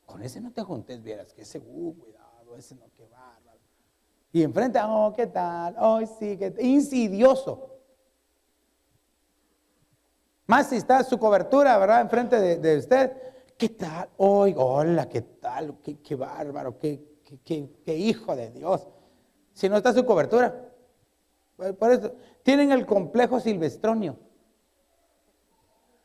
[SPEAKER 2] con ese no te juntes, vieras que ese, cuidado, ese no, qué bárbaro. Y enfrente, oh, ¿qué tal? Oh, sí, insidioso. Más si está su cobertura, ¿verdad? Enfrente de usted. ¿Qué tal? Hola, ¿qué tal? Qué bárbaro, qué hijo de Dios. Si no está su cobertura. Por eso, tienen el complejo silvestronio.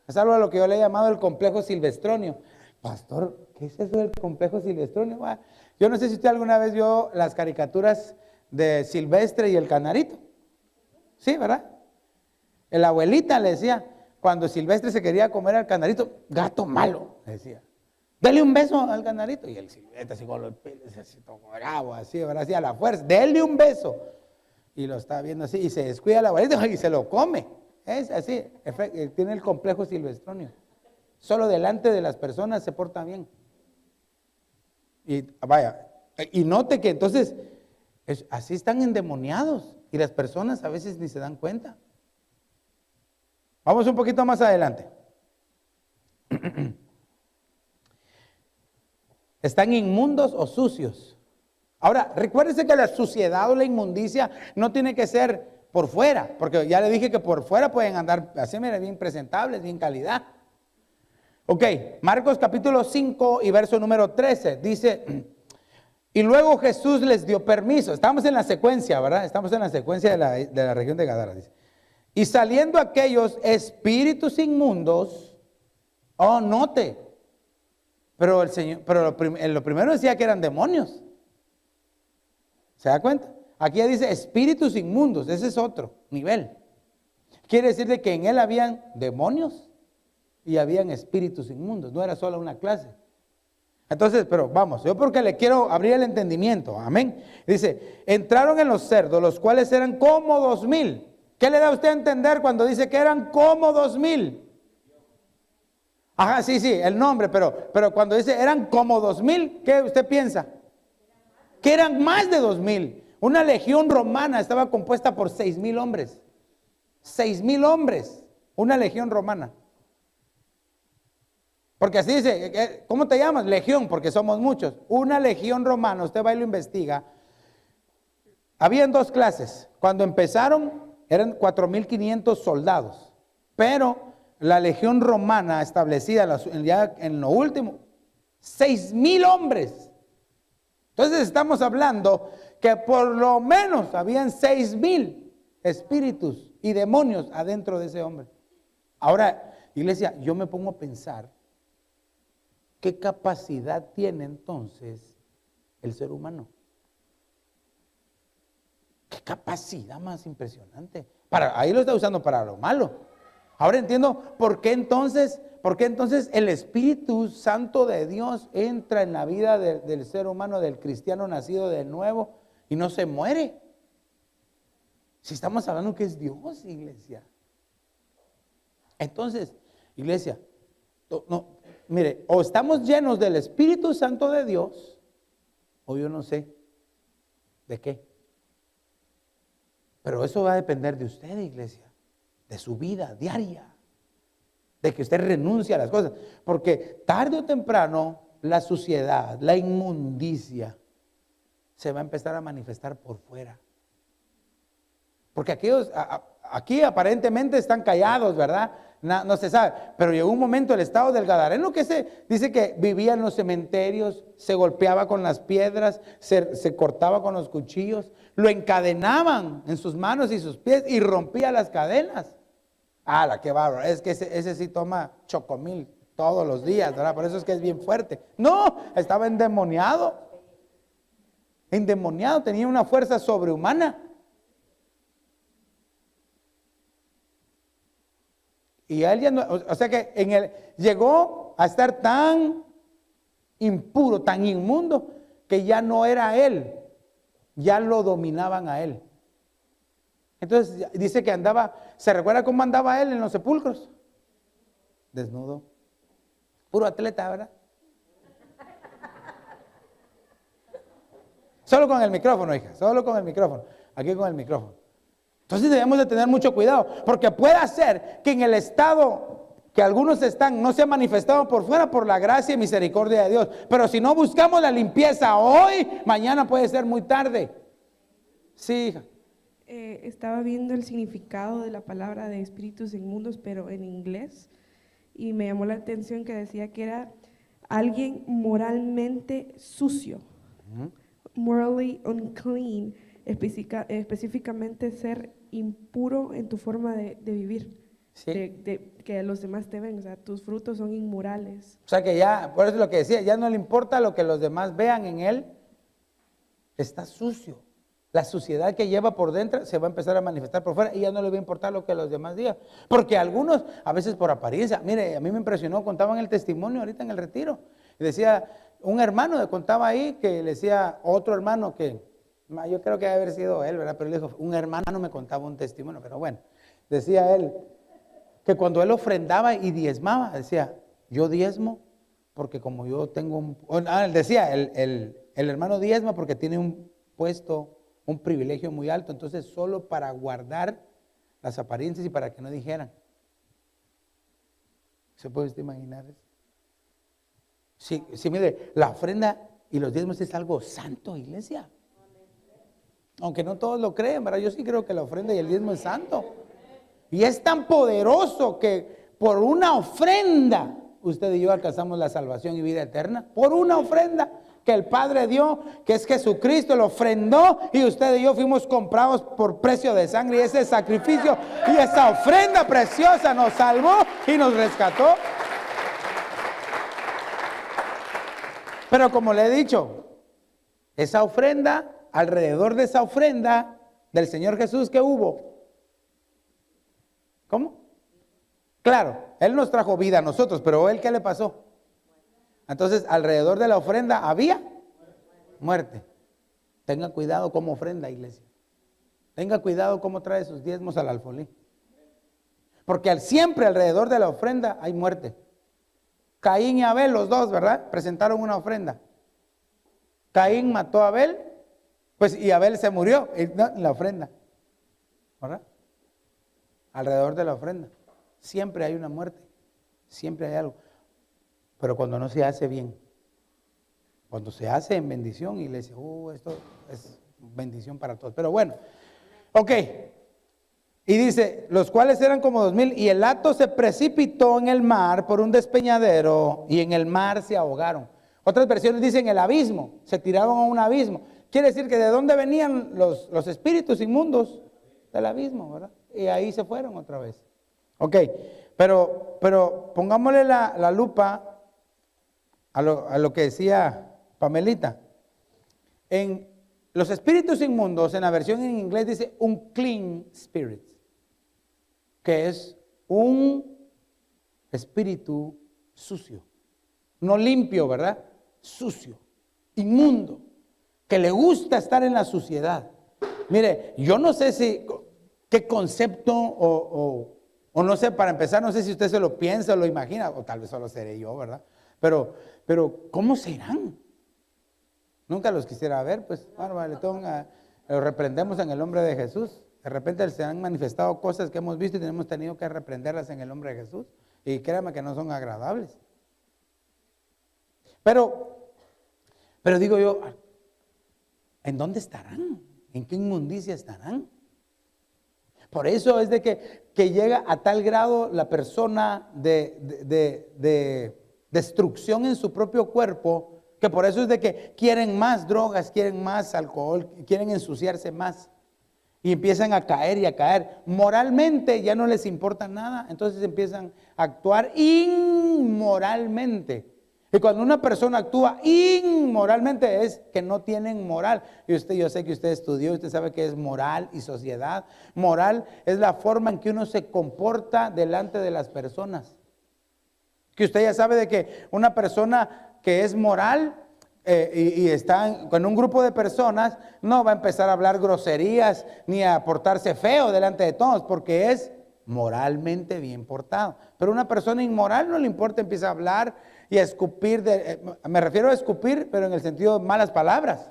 [SPEAKER 2] Es algo a lo que yo le he llamado el complejo silvestronio. Pastor, ¿qué es eso del complejo silvestronio? Bueno, yo no sé si usted alguna vez vio las caricaturas de Silvestre y el Canarito. Sí, ¿verdad? La abuelita le decía, cuando Silvestre se quería comer al Canarito, gato malo, le decía. Dele un beso al Canarito. Y el Silvestre así con los pelos, así todo bravo, así, ¿verdad? Así a la fuerza. Dele un beso. Y lo está viendo así, y se descuida la abuelita y se lo come. Es así, tiene el complejo silvestronio. Solo delante de las personas se porta bien. Y vaya, y note que entonces así están endemoniados y las personas a veces ni se dan cuenta. Vamos un poquito más adelante. Están inmundos o sucios. Ahora, recuérdese que la suciedad o la inmundicia no tiene que ser por fuera, porque ya le dije que por fuera pueden andar así, mire, bien presentables, bien calidad. Ok, Marcos capítulo 5 y verso número 13, dice, y luego Jesús les dio permiso. Estamos en la secuencia, ¿verdad? Estamos en la secuencia de la región de Gadara, dice. Y saliendo aquellos espíritus inmundos, oh, note, pero el Señor, pero lo primero decía que eran demonios. ¿Se da cuenta? Aquí ya dice espíritus inmundos, ese es otro nivel. Quiere decir de que en él habían demonios y habían espíritus inmundos, no era solo una clase. Entonces, pero vamos, yo porque le quiero abrir el entendimiento, amén. Dice, entraron en los cerdos, los cuales eran como 2,000. ¿Qué le da a usted a entender cuando dice que eran como 2,000? Ajá, sí, el nombre, pero cuando dice eran como 2,000, ¿qué usted piensa? Que eran más de 2,000. Una legión romana estaba compuesta por 6,000 hombres. 6,000 hombres, una legión romana. Porque así dice, ¿cómo te llamas? Legión, porque somos muchos. Una legión romana, usted va y lo investiga. Habían dos clases. Cuando empezaron eran 4,500 soldados. Pero la legión romana establecida ya en lo último, 6,000 hombres. Entonces estamos hablando que por lo menos habían 6,000 espíritus y demonios adentro de ese hombre. Ahora, iglesia, yo me pongo a pensar, ¿qué capacidad tiene entonces el ser humano? ¿Qué capacidad más impresionante? Ahí lo está usando para lo malo. Ahora entiendo por qué entonces el Espíritu Santo de Dios entra en la vida del ser humano, del cristiano nacido de nuevo y no se muere. Si estamos hablando que es Dios, iglesia. Entonces, iglesia, mire, o estamos llenos del Espíritu Santo de Dios, o yo no sé de qué. Pero eso va a depender de usted, iglesia, de su vida diaria, de que usted renuncie a las cosas, porque tarde o temprano la suciedad, la inmundicia se va a empezar a manifestar por fuera. Porque aquí aparentemente están callados, ¿verdad? No se sabe, pero llegó un momento el estado del Gadareno que dice que vivía en los cementerios, se golpeaba con las piedras, se cortaba con los cuchillos, lo encadenaban en sus manos y sus pies y rompía las cadenas. ¡Hala, qué bárbaro! Es que ese sí toma chocomil todos los días, ¿verdad? Por eso es que es bien fuerte. No, estaba endemoniado. Endemoniado, tenía una fuerza sobrehumana. Y él ya no, o sea que llegó a estar tan impuro, tan inmundo, que ya no era él, ya lo dominaban a él. Entonces dice que andaba, ¿se recuerda cómo andaba él en los sepulcros? Desnudo, puro atleta, ¿verdad? Solo con el micrófono, hija, solo con el micrófono, aquí con el micrófono. Entonces debemos de tener mucho cuidado, porque puede ser que en el estado que algunos están no se ha manifestado por fuera por la gracia y misericordia de Dios. Pero si no buscamos la limpieza hoy, mañana puede ser muy tarde. Sí, hija.
[SPEAKER 7] Estaba viendo el significado de la palabra de espíritus inmundos, pero en inglés, y me llamó la atención que decía que era alguien moralmente sucio, morally unclean, específicamente ser impuro en tu forma de vivir,
[SPEAKER 2] Sí.
[SPEAKER 7] que los demás te ven, o sea, tus frutos son inmorales.
[SPEAKER 2] O sea que ya, por eso es lo que decía, ya no le importa lo que los demás vean en él, está sucio. La suciedad que lleva por dentro se va a empezar a manifestar por fuera y ya no le va a importar lo que los demás digan. Porque algunos, a veces por apariencia, mire, a mí me impresionó, contaban el testimonio ahorita en el retiro. Y decía, un hermano le contaba ahí que le decía otro hermano que, yo creo que debe haber sido él, ¿verdad? Pero él dijo, un hermano me contaba un testimonio, pero bueno, decía él que cuando él ofrendaba y diezmaba, decía, yo diezmo porque como yo tengo él decía, el hermano diezma porque tiene un puesto, un privilegio muy alto, entonces solo para guardar las apariencias y para que no dijeran. ¿Se puede usted imaginar eso? Sí, sí, mire, la ofrenda y los diezmos es algo santo, iglesia. Aunque no todos lo creen, ¿verdad? Yo sí creo que la ofrenda y el diezmo es santo. Y es tan poderoso que por una ofrenda usted y yo alcanzamos la salvación y vida eterna. Por una ofrenda que el Padre dio, que es Jesucristo, lo ofrendó y usted y yo fuimos comprados por precio de sangre. Y ese sacrificio y esa ofrenda preciosa nos salvó y nos rescató. Pero como le he dicho, esa ofrenda, alrededor de esa ofrenda del Señor Jesús que hubo, ¿cómo? Claro, Él nos trajo vida a nosotros, pero ¿Él qué le pasó? Entonces, alrededor de la ofrenda había muerte. Tenga cuidado cómo ofrenda, iglesia. Tenga cuidado cómo trae sus diezmos al alfolí. Porque siempre alrededor de la ofrenda hay muerte. Caín y Abel, los dos, ¿verdad? Presentaron una ofrenda. Caín mató a Abel, pues y Abel se murió en la ofrenda, ¿verdad? Alrededor de la ofrenda siempre hay una muerte, siempre hay algo. Pero cuando no se hace bien, cuando se hace en bendición, iglesia, esto es bendición para todos. Pero bueno, ok. Y dice, los cuales eran como 2000, y el hato se precipitó en el mar por un despeñadero, y en el mar se ahogaron. Otras versiones dicen el abismo, se tiraron a un abismo. Quiere decir que de dónde venían los espíritus inmundos, del abismo, ¿verdad? Y ahí se fueron otra vez. Ok, pero pongámosle la lupa a lo que decía Pamelita. En los espíritus inmundos, en la versión en inglés dice unclean spirit, que es un espíritu sucio, no limpio, ¿verdad? Sucio, inmundo, que le gusta estar en la suciedad. Mire, yo no sé qué concepto o no sé, para empezar, no sé si usted se lo piensa o lo imagina, o tal vez solo seré yo, ¿verdad? Pero ¿cómo serán? Nunca los quisiera ver, pues, bueno, los reprendemos en el nombre de Jesús. De repente se han manifestado cosas que hemos visto y hemos tenido que reprenderlas en el nombre de Jesús. Y créame que no son agradables. Pero digo yo, ¿en dónde estarán? ¿En qué inmundicia estarán? Por eso es de que llega a tal grado la persona de destrucción en su propio cuerpo, que por eso es de que quieren más drogas, quieren más alcohol, quieren ensuciarse más. Y empiezan a caer y a caer. Moralmente ya no les importa nada, entonces empiezan a actuar inmoralmente. Y cuando una persona actúa inmoralmente es que no tienen moral. Y yo sé que usted estudió, usted sabe que es moral y sociedad. Moral es la forma en que uno se comporta delante de las personas. Que usted ya sabe de que una persona que es moral y está con un grupo de personas, no va a empezar a hablar groserías ni a portarse feo delante de todos, porque es moralmente bien portado. Pero una persona inmoral no le importa, empieza a hablar y a escupir, me refiero a escupir, pero en el sentido de malas palabras.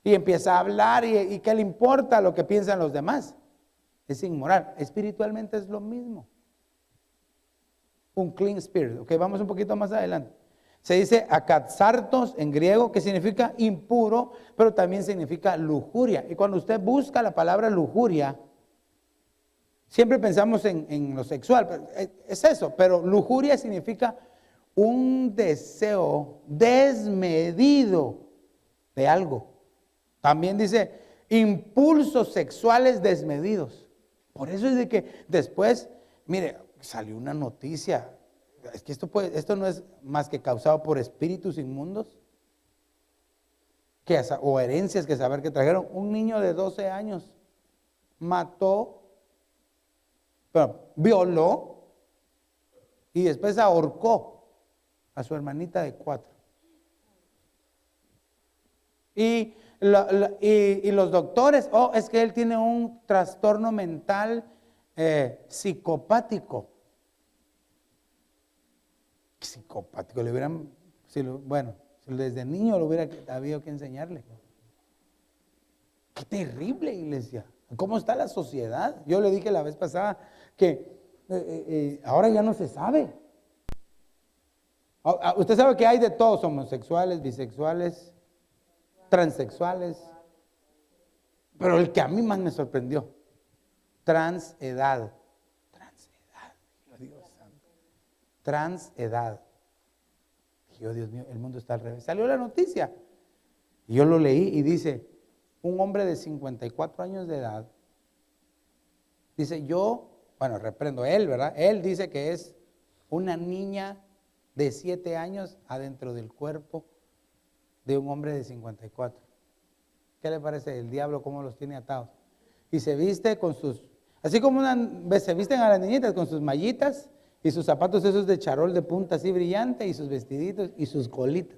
[SPEAKER 2] Y empieza a hablar y ¿qué le importa lo que piensan los demás? es inmoral. Espiritualmente es lo mismo. Un clean spirit. Ok, vamos un poquito más adelante. Se dice akatsartos en griego, que significa impuro, pero también significa lujuria. Y cuando usted busca la palabra lujuria, siempre pensamos en lo sexual, es eso, pero lujuria significa un deseo desmedido de algo. También dice impulsos sexuales desmedidos. Por eso es de que después, mire, salió una noticia, es que esto no es más que causado por espíritus inmundos, o herencias que saber que trajeron. Un niño de 12 años mató, violó y después ahorcó a su hermanita de 4. Y los doctores, es que él tiene un trastorno mental psicopático. Psicopático, le hubieran, desde niño lo hubiera habido que enseñarle. Qué terrible, iglesia. ¿Cómo está la sociedad? Yo le dije la vez pasada que ahora ya no se sabe. Usted sabe que hay de todos, homosexuales, bisexuales, transexuales, pero el que a mí más me sorprendió, transedad, Dios santo, transedad. Dije, oh Dios mío, el mundo está al revés. Salió la noticia y yo lo leí y dice, un hombre de 54 años de edad, dice reprendo él, ¿verdad? Él dice que es una niña de 7 años adentro del cuerpo de un hombre de 54. ¿Qué le parece? El diablo cómo los tiene atados. Y se viste con así como se visten a las niñitas con sus mallitas y sus zapatos esos de charol de punta así brillante y sus vestiditos y sus colitas.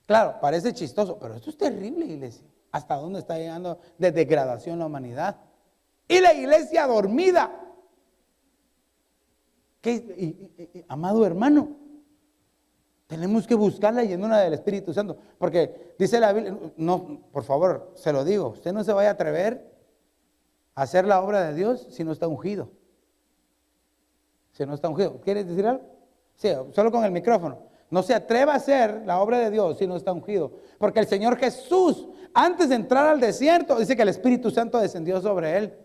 [SPEAKER 2] Claro, parece chistoso, pero esto es terrible, iglesia. ¿Hasta dónde está llegando de degradación la humanidad? Y la iglesia dormida. Amado hermano, tenemos que buscar la llenura del Espíritu Santo, porque dice la Biblia, no, por favor, se lo digo, usted no se vaya a atrever a hacer la obra de Dios si no está ungido. Si no está ungido. ¿Quieres decir algo? Sí, solo con el micrófono. No se atreva a hacer la obra de Dios si no está ungido, porque el Señor Jesús, antes de entrar al desierto, dice que el Espíritu Santo descendió sobre él.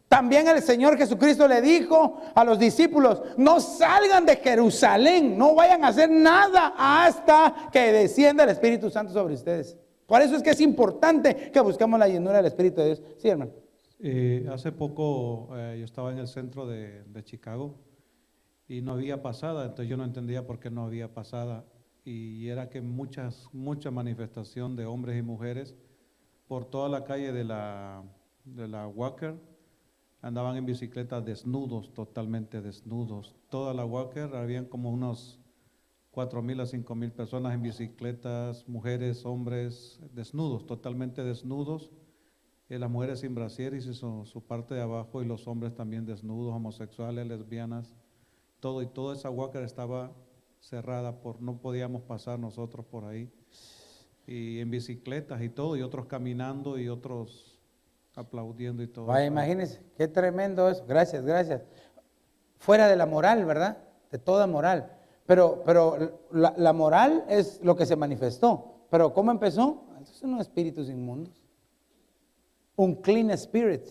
[SPEAKER 2] También el Señor Jesucristo le dijo a los discípulos, no salgan de Jerusalén, no vayan a hacer nada hasta que descienda el Espíritu Santo sobre ustedes. Por eso es que es importante que busquemos la llenura del Espíritu de Dios. Sí, hermano.
[SPEAKER 8] Hace poco yo estaba en el centro de Chicago y no había pasada, entonces yo no entendía por qué no había pasada. Y era que mucha manifestación de hombres y mujeres por toda la calle de la Walker. Andaban en bicicletas desnudos, totalmente desnudos. Toda la Walker, habían como unos 4,000 a 5,000 personas en bicicletas, mujeres, hombres, desnudos, totalmente desnudos. Las mujeres sin brasier y su parte de abajo, y los hombres también desnudos, homosexuales, lesbianas, todo. Y toda esa Walker estaba cerrada, no podíamos pasar nosotros por ahí. Y en bicicletas y todo, y otros caminando y otros aplaudiendo y todo.
[SPEAKER 2] Vaya, imagínense, qué tremendo eso. Gracias. Fuera de la moral, ¿verdad? De toda moral. Pero la moral es lo que se manifestó. Pero ¿cómo empezó? Estos son espíritus inmundos. Un clean spirit.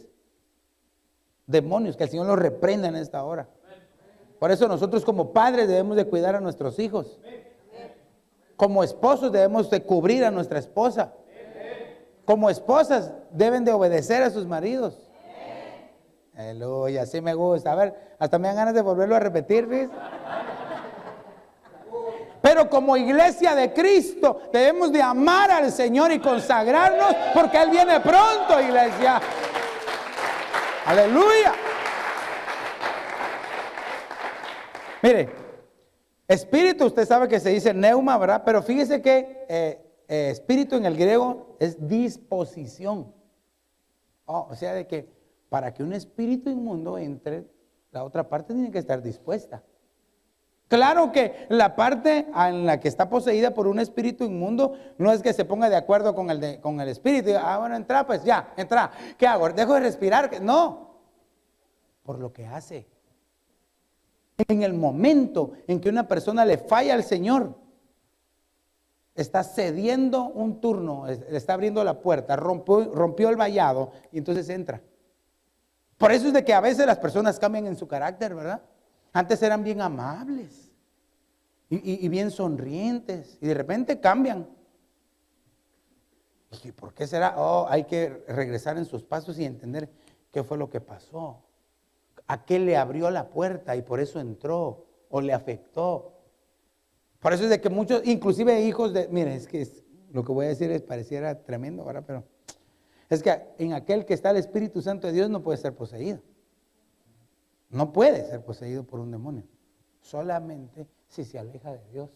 [SPEAKER 2] Demonios, que el Señor los reprenda en esta hora. Por eso nosotros como padres debemos de cuidar a nuestros hijos. Como esposos debemos de cubrir a nuestra esposa. Como esposas deben de obedecer a sus maridos. Aleluya, así me gusta. A ver, hasta me dan ganas de volverlo a repetir, ¿ves? Pero como iglesia de Cristo debemos de amar al Señor y consagrarnos porque Él viene pronto, iglesia. Aleluya. Mire, espíritu, usted sabe que se dice neuma, ¿verdad? Pero fíjese que espíritu en el griego es disposición. O sea, de que para que un espíritu inmundo entre, la otra parte tiene que estar dispuesta. Claro que la parte en la que está poseída por un espíritu inmundo no es que se ponga de acuerdo con el espíritu. Y diga, bueno, entra, pues ya, entra. ¿Qué hago? ¿Dejo de respirar? No, por lo que hace. En el momento en que una persona le falla al Señor, está cediendo un turno, le está abriendo la puerta, rompió el vallado y entonces entra. Por eso es de que a veces las personas cambian en su carácter, ¿verdad? Antes eran bien amables y bien sonrientes y de repente cambian. ¿Y por qué será? Oh, hay que regresar en sus pasos y entender qué fue lo que pasó. ¿A qué le abrió la puerta y por eso entró o le afectó? Por eso es de que muchos, inclusive hijos de, miren, es que lo que voy a decir pareciera tremendo, ¿verdad? Pero es que en aquel que está el Espíritu Santo de Dios no puede ser poseído. No puede ser poseído por un demonio, solamente si se aleja de Dios.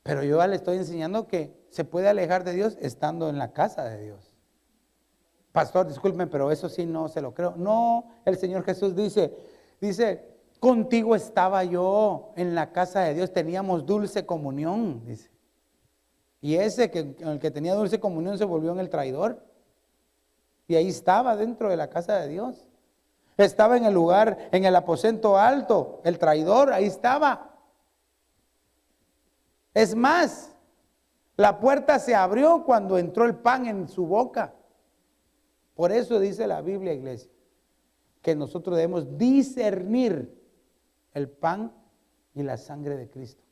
[SPEAKER 2] Pero yo le estoy enseñando que se puede alejar de Dios estando en la casa de Dios. Pastor, discúlpeme, pero eso sí no se lo creo. No, el Señor Jesús dice, contigo estaba yo en la casa de Dios, teníamos dulce comunión, dice. Y ese el que tenía dulce comunión se volvió en el traidor. Y ahí estaba dentro de la casa de Dios. Estaba en el lugar, en el aposento alto, el traidor, ahí estaba. Es más, la puerta se abrió cuando entró el pan en su boca. Por eso dice la Biblia, iglesia, que nosotros debemos discernir el pan y la sangre de Cristo.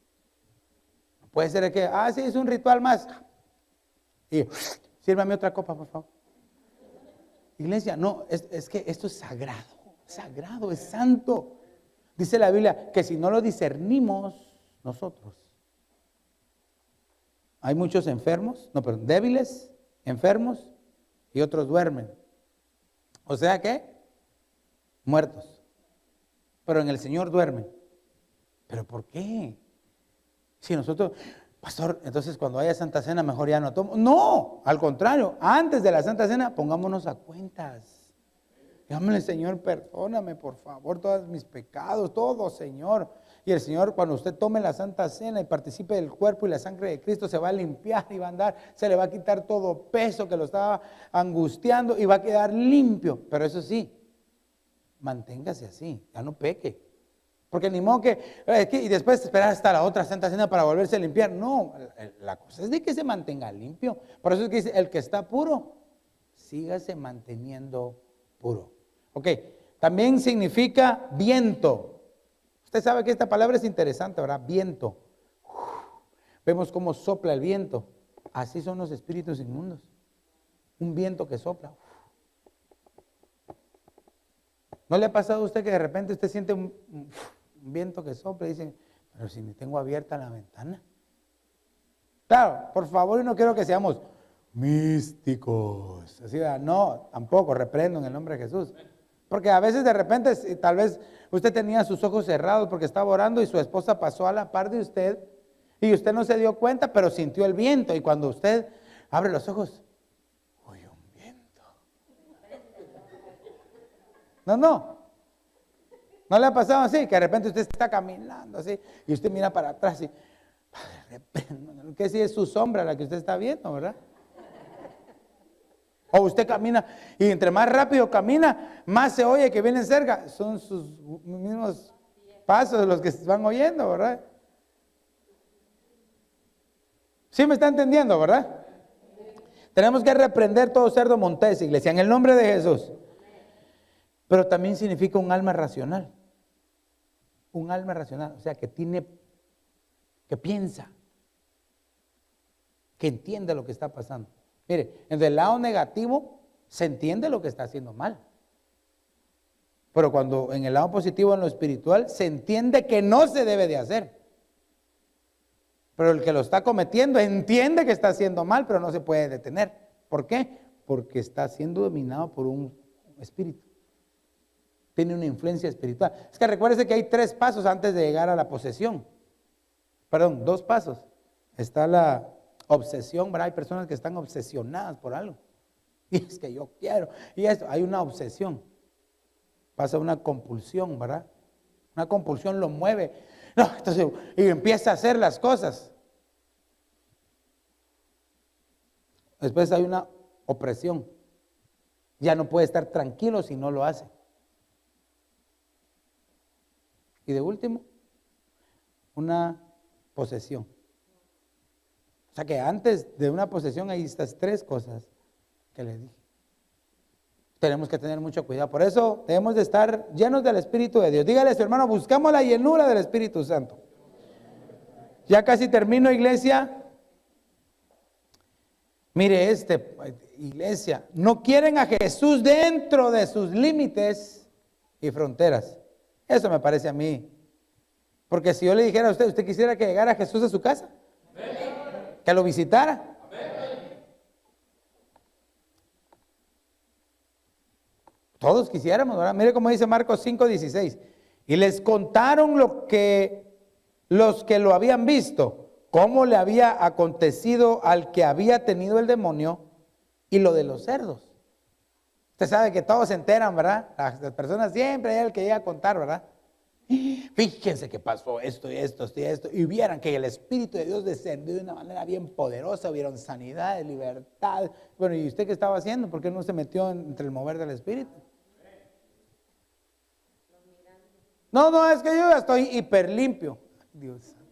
[SPEAKER 2] Puede ser que, sí, es un ritual más. Y sírvame otra copa, por favor. Iglesia, no, es que esto es sagrado, es santo. Dice la Biblia que si no lo discernimos nosotros, hay muchos enfermos, débiles, enfermos y otros duermen. O sea que, muertos. Pero en el Señor duermen. ¿Pero por qué? Si nosotros, pastor, entonces cuando haya Santa Cena mejor ya no tomo. No, al contrario, antes de la Santa Cena pongámonos a cuentas. Dígame, Señor, perdóname por favor todos mis pecados, todo, Señor. Y el Señor, cuando usted tome la Santa Cena y participe del cuerpo y la sangre de Cristo, se va a limpiar y va a andar, se le va a quitar todo peso que lo estaba angustiando y va a quedar limpio. Pero eso sí, manténgase así, ya no peque. Porque ni modo y después esperar hasta la otra Santa Cena para volverse a limpiar. No, la cosa es de que se mantenga limpio. Por eso es que dice, el que está puro, sígase manteniendo puro. Ok, también significa viento. Usted sabe que esta palabra es interesante, ¿verdad? Viento. Vemos cómo sopla el viento. Así son los espíritus inmundos. Un viento que sopla. ¿No le ha pasado a usted que de repente usted siente un viento que sopla y dice, pero si ni tengo abierta la ventana? Claro, por favor, yo no quiero que seamos místicos. Así, no, tampoco, reprendo en el nombre de Jesús. Porque a veces de repente, tal vez usted tenía sus ojos cerrados porque estaba orando y su esposa pasó a la par de usted y usted no se dio cuenta, pero sintió el viento. Y cuando usted abre los ojos, uy, un viento. No le ha pasado así, que de repente usted está caminando así y usted mira para atrás y, que si es su sombra la que usted está viendo, ¿verdad? O usted camina y entre más rápido camina, más se oye que vienen cerca. Son sus mismos pasos los que se van oyendo, ¿verdad? ¿Sí me está entendiendo, verdad? Tenemos que reprender todo cerdo montés, iglesia, en el nombre de Jesús. Pero también significa un alma racional. Un alma racional, o sea, que piensa, que entiende lo que está pasando. Mire, en el lado negativo se entiende lo que está haciendo mal. Pero cuando en el lado positivo, en lo espiritual, se entiende que no se debe de hacer. Pero el que lo está cometiendo entiende que está haciendo mal, pero no se puede detener. ¿Por qué? Porque está siendo dominado por un espíritu. Tiene una influencia espiritual. Es que recuérdese que hay 3 pasos antes de llegar a la posesión. Perdón, 2 pasos. Está la obsesión, ¿verdad? Hay personas que están obsesionadas por algo. Y es que yo quiero. Y esto, hay una obsesión. Pasa una compulsión, ¿verdad? Una compulsión lo mueve. No, entonces, y empieza a hacer las cosas. Después hay una opresión. Ya no puede estar tranquilo si no lo hace. Y de último, una posesión. O sea que antes de una posesión hay estas tres cosas que les dije. Tenemos que tener mucho cuidado. Por eso debemos de estar llenos del Espíritu de Dios. Dígale a su hermano, buscamos la llenura del Espíritu Santo. Ya casi termino, iglesia. Mire iglesia, no quieren a Jesús dentro de sus límites y fronteras. Eso me parece a mí. Porque si yo le dijera a usted, ¿usted quisiera que llegara Jesús a su casa? Amén. Que lo visitara. Amén. Todos quisiéramos, ¿verdad? Mire cómo dice Marcos 5:16. Y les contaron los que lo habían visto, cómo le había acontecido al que había tenido el demonio y lo de los cerdos. Usted sabe que todos se enteran, ¿verdad? Las personas siempre hay el que llega a contar, ¿verdad? Fíjense que pasó esto y esto y esto. Y vieran que el Espíritu de Dios descendió de una manera bien poderosa. Vieron sanidad, libertad. Bueno, ¿y usted qué estaba haciendo? ¿Por qué no se metió entre el mover del Espíritu? No, es que yo ya estoy hiper limpio. Dios santo.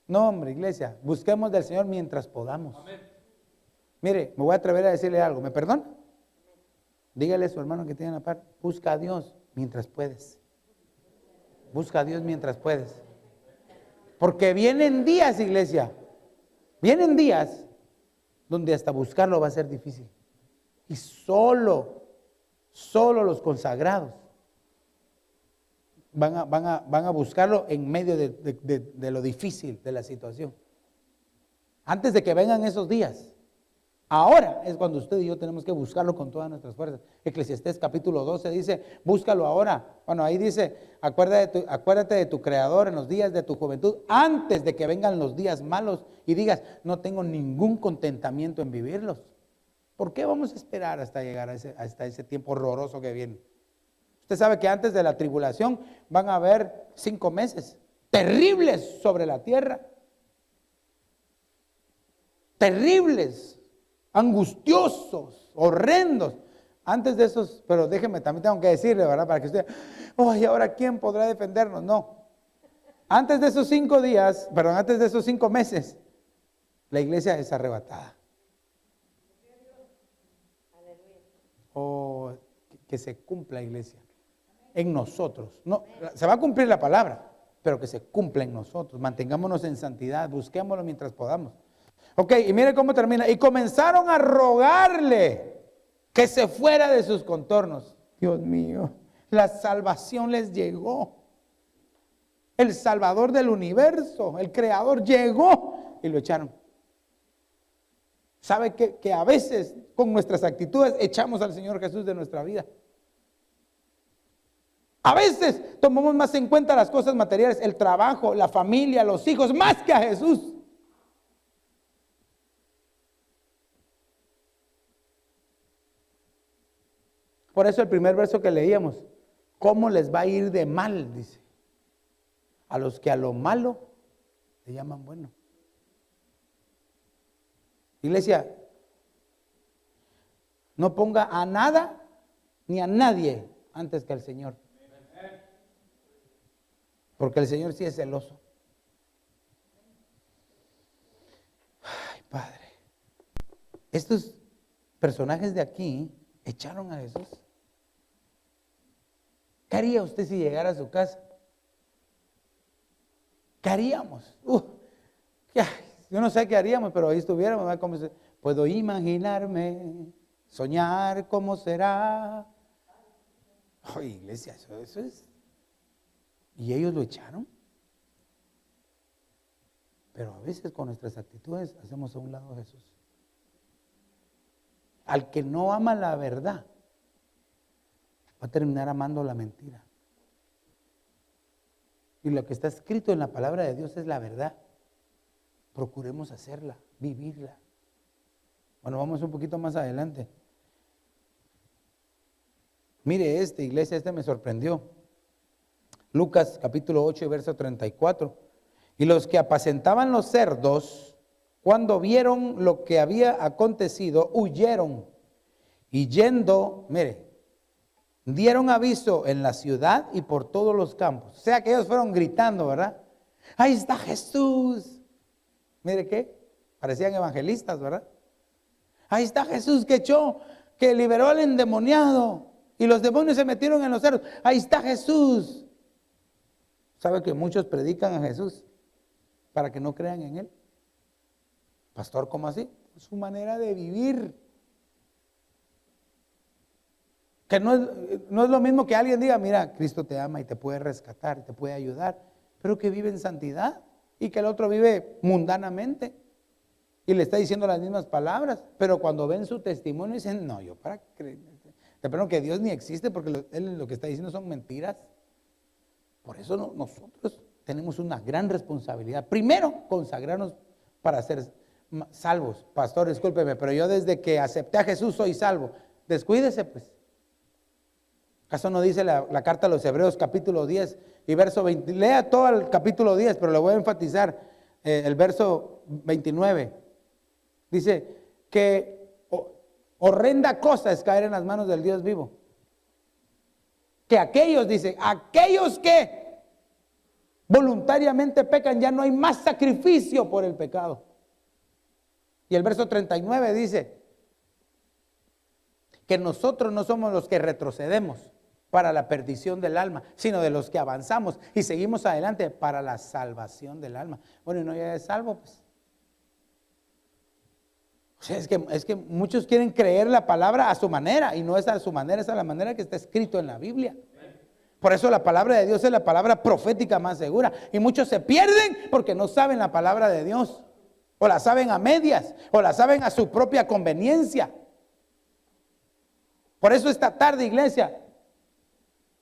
[SPEAKER 2] No, hombre, iglesia, busquemos del Señor mientras podamos. Amén. Mire, me voy a atrever a decirle algo. ¿Me perdona? Dígale a su hermano que tiene la par. Busca a Dios mientras puedes. Busca a Dios mientras puedes. Porque vienen días, iglesia. Vienen días donde hasta buscarlo va a ser difícil. Y solo los consagrados van a buscarlo en medio de lo difícil de la situación. Antes de que vengan esos días. Ahora es cuando usted y yo tenemos que buscarlo con todas nuestras fuerzas. Eclesiastés capítulo 12 dice, búscalo ahora. Bueno, ahí dice, acuérdate de tu Creador en los días de tu juventud, antes de que vengan los días malos y digas, no tengo ningún contentamiento en vivirlos. ¿Por qué vamos a esperar hasta llegar hasta ese tiempo horroroso que viene? Usted sabe que antes de la tribulación van a haber 5 meses terribles sobre la tierra. Terribles, angustiosos, horrendos. Antes de esos, pero déjeme, también tengo que decirle, ¿verdad? Para que usted, ¿y ahora quién podrá defendernos? No. Antes de esos 5 días, perdón, antes de esos 5 meses, la iglesia es arrebatada. Que se cumpla, iglesia, en nosotros. No, se va a cumplir la palabra, pero que se cumpla en nosotros. Mantengámonos en santidad, busquémoslo mientras podamos. Ok, y mire cómo termina. Y comenzaron a rogarle que se fuera de sus contornos. Dios mío, la salvación les llegó. El Salvador del universo, el Creador llegó y lo echaron. ¿Sabe que a veces con nuestras actitudes echamos al Señor Jesús de nuestra vida? A veces tomamos más en cuenta las cosas materiales, el trabajo, la familia, los hijos, más que a Jesús. Por eso el primer verso que leíamos, ¿cómo les va a ir de mal? Dice, a los que a lo malo le llaman bueno. Iglesia, no ponga a nada ni a nadie antes que al Señor. Porque el Señor sí es celoso. Ay, Padre. Estos personajes de aquí echaron a Jesús. ¿Qué haría usted si llegara a su casa? ¿Qué haríamos? Yo no sé qué haríamos, pero ahí estuviéramos. Puedo imaginarme, soñar cómo será. Iglesia, eso es. Y ellos lo echaron. Pero a veces con nuestras actitudes hacemos a un lado a Jesús. Al que no ama la verdad, va a terminar amando la mentira. Y lo que está escrito en la palabra de Dios es la verdad. Procuremos hacerla, vivirla. Bueno, vamos un poquito más adelante. Mire iglesia, me sorprendió. Lucas capítulo 8 y verso 34. Y los que apacentaban los cerdos, cuando vieron lo que había acontecido, huyeron. Y yendo, mire, dieron aviso en la ciudad y por todos los campos. O sea que ellos fueron gritando, ¿verdad? Ahí está Jesús. Mire qué, parecían evangelistas, ¿verdad? Ahí está Jesús que liberó al endemoniado. Y los demonios se metieron en los cerdos. Ahí está Jesús. ¿Sabe que muchos predican a Jesús para que no crean en Él? Pastor, ¿cómo así? Su manera de vivir. Que no es lo mismo que alguien diga, mira, Cristo te ama y te puede rescatar, y te puede ayudar, pero que vive en santidad y que el otro vive mundanamente y le está diciendo las mismas palabras, pero cuando ven su testimonio dicen, no, yo para creer, te espero que Dios ni existe porque Él lo que está diciendo son mentiras. Por eso nosotros tenemos una gran responsabilidad. Primero, consagrarnos para ser salvos. Pastor, discúlpeme, pero yo desde que acepté a Jesús soy salvo. Descuídese pues. ¿Acaso no dice la carta a los Hebreos capítulo 10 y verso 20? Lea todo el capítulo 10, pero le voy a enfatizar el verso 29. Dice que horrenda cosa es caer en las manos del Dios vivo. Que aquellos que voluntariamente pecan, ya no hay más sacrificio por el pecado. Y el verso 39 dice que nosotros no somos los que retrocedemos para la perdición del alma, sino de los que avanzamos y seguimos adelante para la salvación del alma. Bueno, y no ya es salvo, pues. O sea, es que muchos quieren creer la palabra a su manera, y no es a su manera, es a la manera que está escrito en la Biblia. Por eso la palabra de Dios es la palabra profética más segura. Y muchos se pierden porque no saben la palabra de Dios. O la saben a medias, o la saben a su propia conveniencia. Por eso esta tarde, iglesia,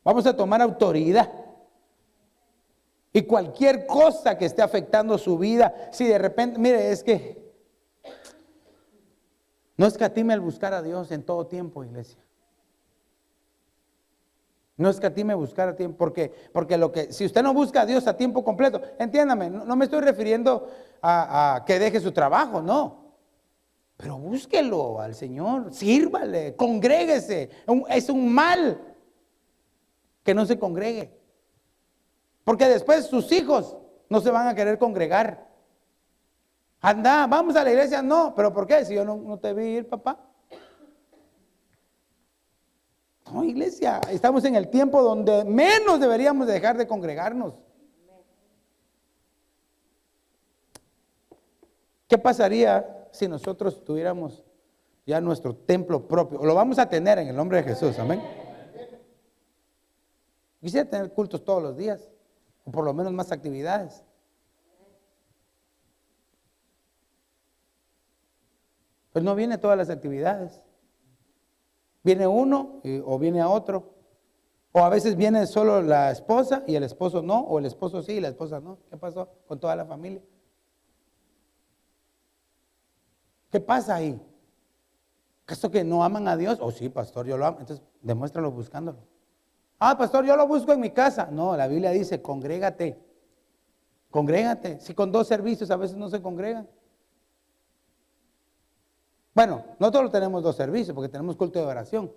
[SPEAKER 2] vamos a tomar autoridad. Y cualquier cosa que esté afectando su vida, si de repente, mire, es que no escatime el buscar a Dios en todo tiempo, iglesia. No escatime buscar a tiempo, porque si usted no busca a Dios a tiempo completo, entiéndame, no me estoy refiriendo a que deje su trabajo, no. Pero búsquelo al Señor, sírvale, congréguese. Es un mal que no se congregue. Porque después sus hijos no se van a querer congregar. Anda, vamos a la iglesia, no, pero ¿por qué? Si yo no te vi ir, papá. No, iglesia, estamos en el tiempo donde menos deberíamos dejar de congregarnos. ¿Qué pasaría si nosotros tuviéramos ya nuestro templo propio? Lo vamos a tener en el nombre de Jesús, amén. Quisiera tener cultos todos los días, o por lo menos más actividades. Pues no viene todas las actividades. Viene uno o viene a otro. O a veces viene solo la esposa y el esposo no, o el esposo sí y la esposa no. ¿Qué pasó con toda la familia? ¿Qué pasa ahí? ¿Acaso que no aman a Dios? Oh sí, pastor, yo lo amo. Entonces, demuéstralo buscándolo. Ah, pastor, yo lo busco en mi casa. No, la Biblia dice, congrégate. Congrégate. Si con 2 servicios a veces no se congregan. Bueno, nosotros tenemos 2 servicios porque tenemos culto de oración.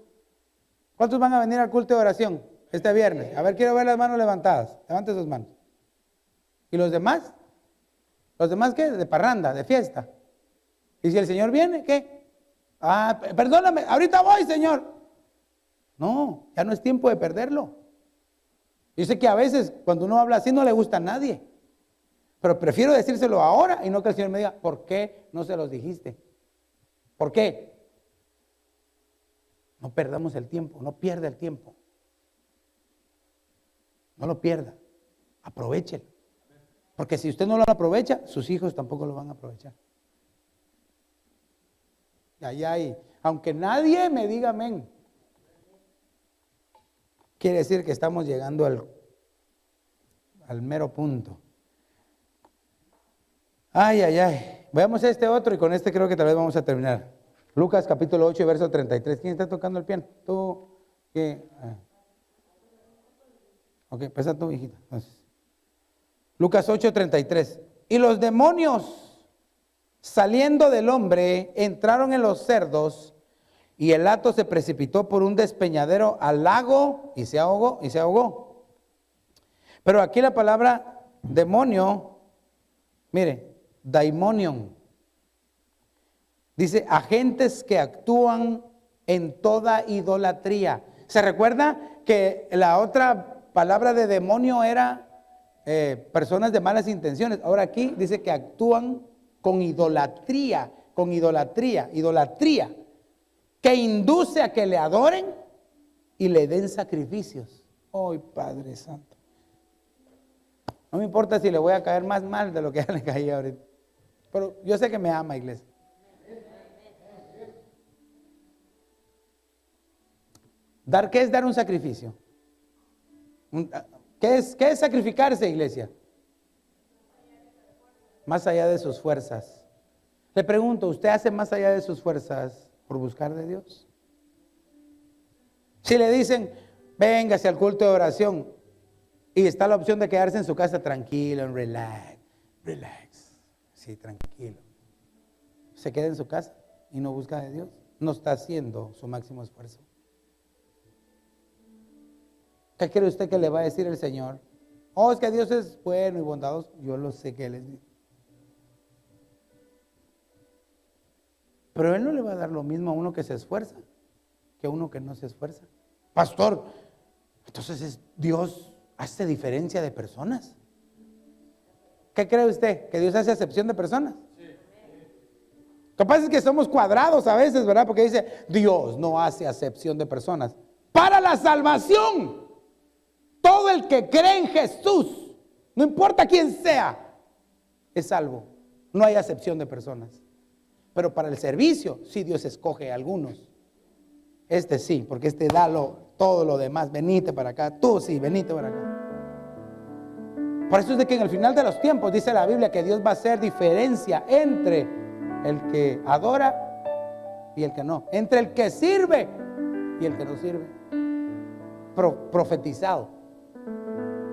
[SPEAKER 2] ¿Cuántos van a venir al culto de oración este viernes? A ver, quiero ver las manos levantadas. Levante sus manos. ¿Y los demás? ¿Los demás qué? De parranda, de fiesta. ¿Y si el Señor viene, qué? Ah, perdóname, ahorita voy, Señor. No, ya no es tiempo de perderlo. Yo sé que a veces cuando uno habla así no le gusta a nadie. Pero prefiero decírselo ahora y no que el Señor me diga, ¿por qué no se los dijiste? ¿Por qué? No perdamos el tiempo, no pierda el tiempo. No lo pierda, aprovéchelo. Porque si usted no lo aprovecha, sus hijos tampoco lo van a aprovechar. Y aunque nadie me diga amén, quiere decir que estamos llegando al mero punto. Ay. Veamos este otro y con este creo que tal vez vamos a terminar. Lucas capítulo 8 verso 33. ¿Quién está tocando el piano? Tú, ¿Qué? Ok, pesa tu hijita. Entonces, Lucas 8:33. Y los demonios saliendo del hombre entraron en los cerdos y el hato se precipitó por un despeñadero al lago y se ahogó. Pero aquí la palabra demonio, mire, daimonion, dice agentes que actúan en toda idolatría. ¿Se recuerda que la otra palabra de demonio era personas de malas intenciones? Ahora aquí dice que actúan con idolatría, que induce a que le adoren y le den sacrificios. ¡Ay, Padre Santo! No me importa si le voy a caer más mal de lo que ya le caí ahorita, pero yo sé que me ama, iglesia. ¿Qué es dar un sacrificio? ¿Qué es sacrificarse, iglesia? Más allá de sus fuerzas. Le pregunto, ¿usted hace más allá de sus fuerzas por buscar de Dios? Si le dicen, véngase al culto de oración y está la opción de quedarse en su casa tranquilo, relax, sí, tranquilo. Se queda en su casa y no busca de Dios, no está haciendo su máximo esfuerzo. ¿Qué cree usted que le va a decir el Señor? Oh, es que Dios es bueno y bondadoso. Yo lo sé que Él es. Pero Él no le va a dar lo mismo a uno que se esfuerza que a uno que no se esfuerza. Pastor, entonces Dios hace diferencia de personas. ¿Qué cree usted? ¿Que Dios hace acepción de personas? Sí. Lo que pasa es que somos cuadrados a veces, ¿verdad? Porque dice, Dios no hace acepción de personas. Para la salvación. Todo el que cree en Jesús, no importa quién sea, es salvo. No hay acepción de personas. Pero para el servicio, sí, Dios escoge a algunos. Este sí, porque este da todo lo demás. Venite para acá, tú sí, venite para acá. Por eso es de que en el final de los tiempos dice la Biblia que Dios va a hacer diferencia entre el que adora y el que no. Entre el que sirve y el que no sirve. Profetizado.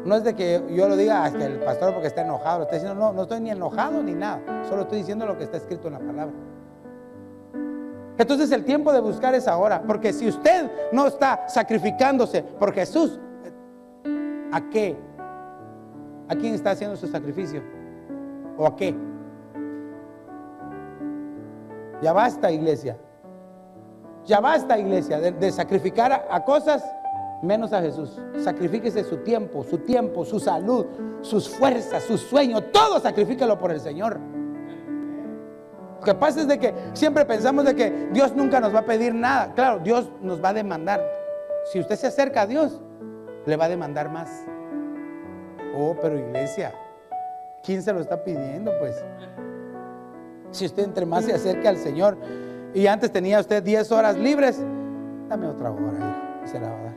[SPEAKER 2] No es de que yo lo diga hasta el pastor porque está enojado. Está diciendo, no estoy ni enojado ni nada. Solo estoy diciendo lo que está escrito en la palabra. Entonces el tiempo de buscar es ahora. Porque si usted no está sacrificándose por Jesús, ¿a qué? ¿A quién está haciendo su sacrificio? ¿O a qué? Ya basta, iglesia. Ya basta, iglesia, de sacrificar a cosas menos a Jesús. Sacrifíquese su tiempo, su salud, sus fuerzas, sus sueños, todo sacrifíquelo por el Señor. Lo que pasa es de que siempre pensamos de que Dios nunca nos va a pedir nada. Claro, Dios nos va a demandar. Si usted se acerca a Dios, le va a demandar más. Oh, pero iglesia, ¿quién se lo está pidiendo? Pues si usted entre más se acerca al Señor y antes tenía usted 10 horas libres, dame otra hora, hijo, se la va a dar.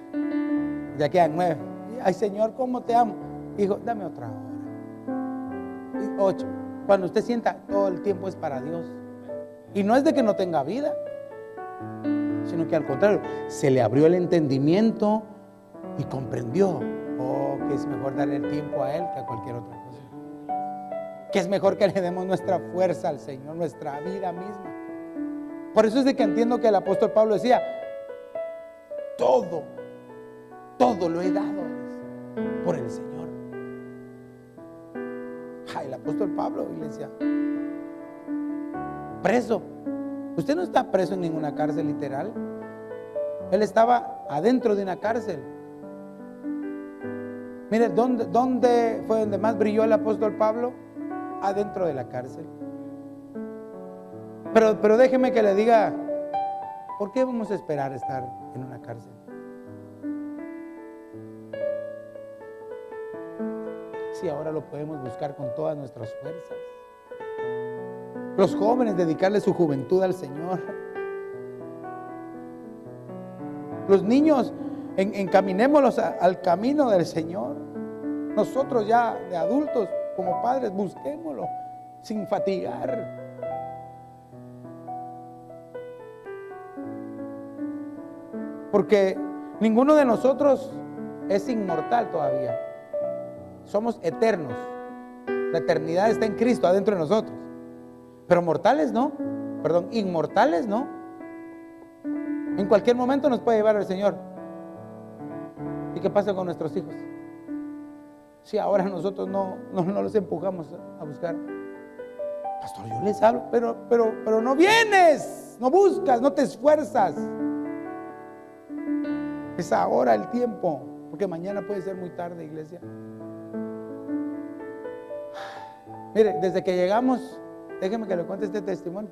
[SPEAKER 2] Ya quedan 9. Ay, Señor, ¿cómo te amo? Hijo, dame otra hora. Y 8. Cuando usted sienta, todo el tiempo es para Dios. Y no es de que no tenga vida, sino que al contrario, se le abrió el entendimiento y comprendió, que es mejor darle el tiempo a Él que a cualquier otra cosa. Que es mejor que le demos nuestra fuerza al Señor, nuestra vida misma. Por eso es de que entiendo que el apóstol Pablo decía, todo lo he dado por el Señor. El apóstol Pablo, iglesia, preso. Usted no está preso en ninguna cárcel literal. Él estaba adentro de una cárcel. Mire, ¿dónde fue donde más brilló el apóstol Pablo? Adentro de la cárcel. Pero déjeme que le diga, ¿por qué vamos a esperar estar en una cárcel? Si ahora lo podemos buscar con todas nuestras fuerzas. Los jóvenes, dedicarle su juventud al Señor. Los niños, encaminémoslos al camino del Señor. Nosotros ya de adultos, como padres, busquémoslo sin fatigar. Porque Ninguno de nosotros es inmortal todavía. Somos eternos. La eternidad está en Cristo adentro de nosotros. Pero mortales no. Perdón, inmortales no. En cualquier momento nos puede llevar el Señor. ¿Y qué pasa con nuestros hijos? Si ahora nosotros no los empujamos a buscar. Pastor, yo les hablo, pero no vienes, no buscas, no te esfuerzas. Es ahora el tiempo, porque mañana puede ser muy tarde, iglesia. Mire, desde que llegamos, déjeme que le cuente este testimonio.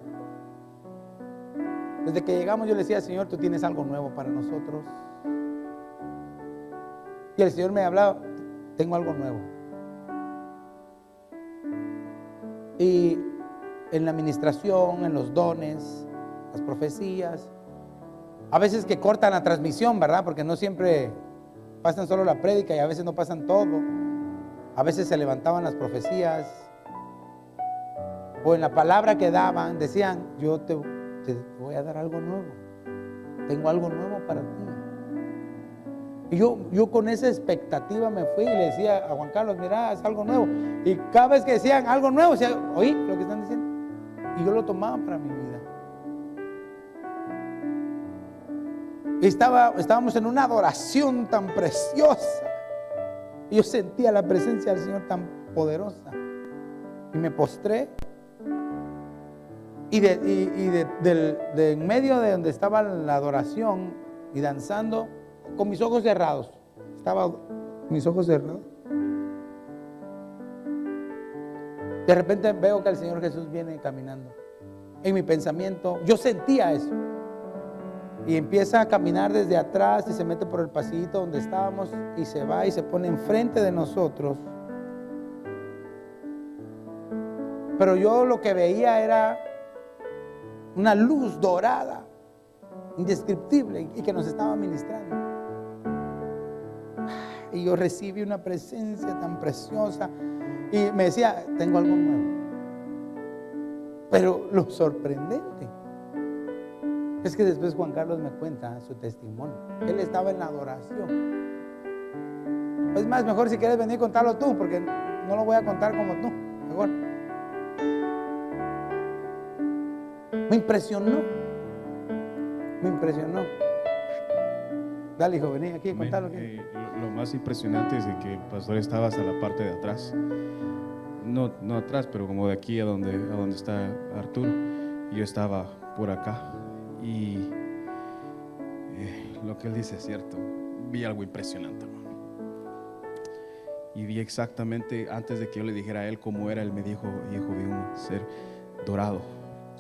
[SPEAKER 2] Desde que llegamos yo le decía, Señor, tú tienes algo nuevo para nosotros. Y el Señor me hablaba, tengo algo nuevo. Y en la administración, en los dones, las profecías, a veces que cortan la transmisión, ¿verdad? Porque no siempre pasan solo la prédica y a veces no pasan todo. A veces se levantaban las profecías, o en la palabra que daban, decían, yo te voy a dar algo nuevo. Tengo algo nuevo para ti. Y yo con esa expectativa me fui y le decía a Juan Carlos, mira, es algo nuevo. Y cada vez que decían algo nuevo, decía, oí lo que están diciendo. Y yo lo tomaba para mi vida. Y estábamos en una adoración tan preciosa. Y yo sentía la presencia del Señor tan poderosa. Y me postré. Y de en medio de donde estaba la adoración y danzando, con mis ojos cerrados. Estaba mis ojos cerrados. De repente veo que el Señor Jesús viene caminando. En mi pensamiento, yo sentía eso. Y empieza a caminar desde atrás y se mete por el pasillito donde estábamos y se va y se pone enfrente de nosotros. Pero yo lo que veía era una luz dorada, indescriptible, y que nos estaba ministrando. Y yo recibí una presencia tan preciosa y me decía, tengo algo nuevo. Pero lo sorprendente es que después Juan Carlos me cuenta su testimonio. Él estaba en la adoración. Es más, mejor si quieres venir a contarlo tú, porque no lo voy a contar como tú. Mejor. Me impresionó. Me impresionó. Dale, hijo, vení aquí a contarlo.
[SPEAKER 9] Lo más impresionante es de que el pastor estaba hasta la parte de atrás. No atrás, pero como de aquí a donde está Arturo. Y yo estaba por acá. Y lo que él dice es cierto. Vi algo impresionante, hermano. Y vi exactamente, antes de que yo le dijera a él cómo era, él me dijo, hijo, vi un ser dorado.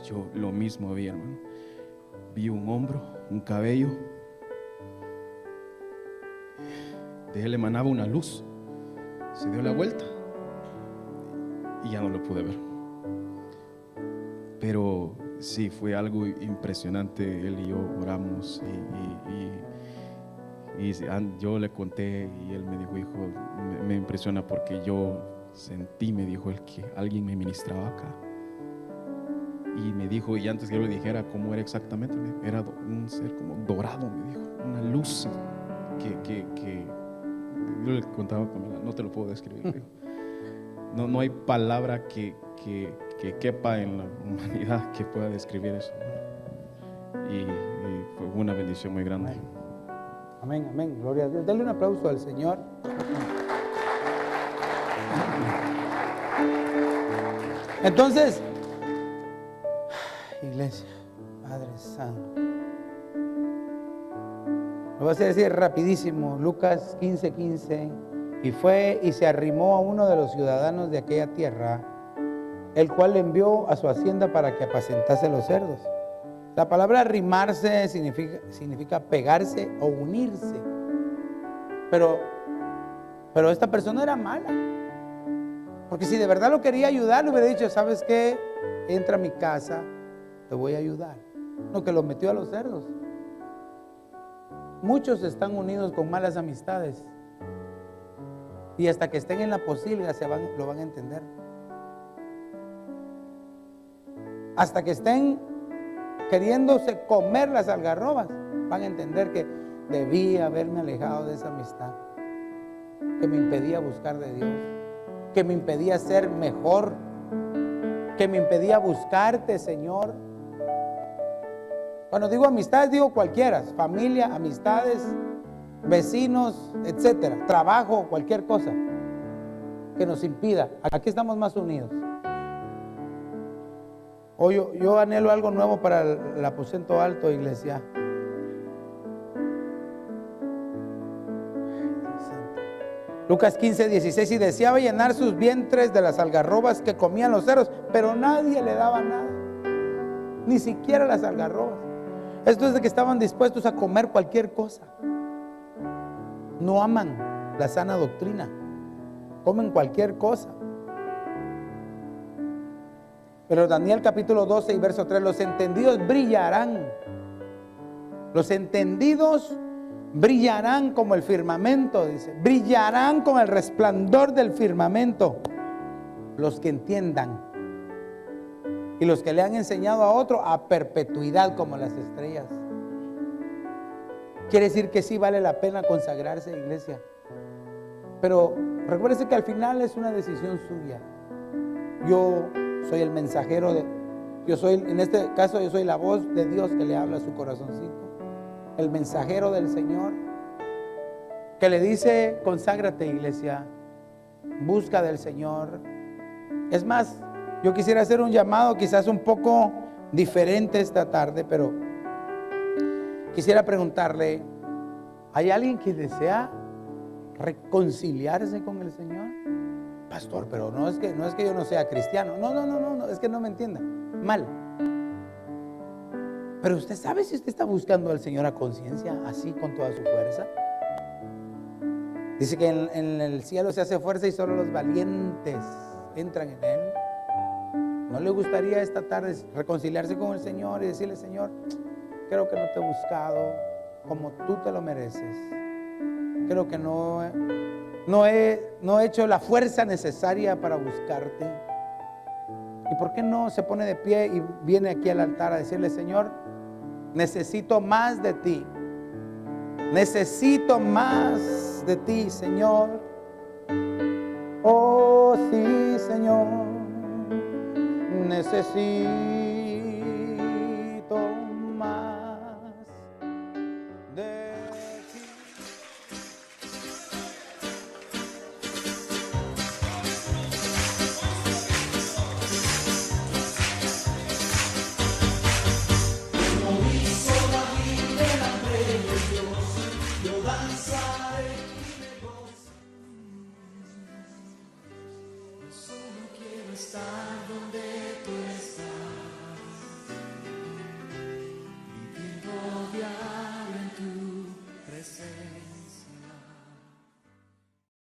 [SPEAKER 9] Yo lo mismo vi, hermano. Vi un hombro, un cabello. De él emanaba una luz. Se dio la vuelta y ya no lo pude ver. Pero sí, fue algo impresionante. Él y yo oramos y yo le conté y él me dijo, hijo, me impresiona porque yo sentí, me dijo él, que alguien me ministraba acá. Y me dijo, y antes que yo le dijera cómo era exactamente, era un ser como dorado, me dijo, una luz que yo le contaba a Pamela, no te lo puedo describir. No hay palabra que quepa en la humanidad que pueda describir eso. Y fue una bendición muy grande.
[SPEAKER 2] Amén, amén, gloria a Dios. Dale un aplauso al Señor. Entonces, iglesia, Padre Santo, lo voy a decir rapidísimo. Lucas 15:15. Y fue y se arrimó a uno de los ciudadanos de aquella tierra, el cual le envió a su hacienda para que apacentase los cerdos. La palabra arrimarse significa pegarse o unirse. Pero esta persona era mala. Porque si de verdad lo quería ayudar, le hubiera dicho, ¿sabes qué? Entra a mi casa, te voy a ayudar. No, que lo metió a los cerdos. Muchos están unidos con malas amistades. Y hasta que estén en la posilga lo van a entender. Hasta que estén queriéndose comer las algarrobas, van a entender que debí haberme alejado de esa amistad que me impedía buscar de Dios, que me impedía ser mejor, que me impedía buscarte, Señor. Cuando digo amistades, digo cualquiera, familia, amistades, vecinos, etcétera, trabajo, cualquier cosa que nos impida. Aquí estamos más unidos. Hoy yo anhelo algo nuevo para el aposento alto, iglesia. Lucas 15, 16, y deseaba llenar sus vientres de las algarrobas que comían los cerdos, pero nadie le daba nada, ni siquiera las algarrobas. Esto es de que estaban dispuestos a comer cualquier cosa. No aman la sana doctrina, comen cualquier cosa. Pero Daniel capítulo 12 y verso 3, los entendidos brillarán. Los entendidos brillarán como el firmamento, dice. Brillarán como el resplandor del firmamento. Los que entiendan. Y los que le han enseñado a otro a perpetuidad como las estrellas. Quiere decir que sí vale la pena consagrarse, iglesia. Pero recuérdese que al final es una decisión suya. Yo soy el mensajero en este caso yo soy la voz de Dios que le habla a su corazoncito. El mensajero del Señor que le dice: conságrate, iglesia, busca del Señor. Es más, yo quisiera hacer un llamado quizás un poco diferente esta tarde, pero quisiera preguntarle: ¿hay alguien que desea reconciliarse con el Señor? Pastor, pero no es que yo no sea cristiano. No, es que no me entienda mal. Pero usted sabe si usted está buscando al Señor a conciencia, así con toda su fuerza. Dice que en el cielo se hace fuerza y solo los valientes entran en él. ¿No le gustaría esta tarde reconciliarse con el Señor y decirle: Señor, creo que no te he buscado como tú te lo mereces? Creo que no he hecho la fuerza necesaria para buscarte. ¿Y por qué no se pone de pie y viene aquí al altar a decirle: Señor, necesito más de ti. Necesito más de ti, Señor. Oh, sí, Señor. Necesito más de ti.
[SPEAKER 1] Como hizo David delante de Dios, yo danzaré.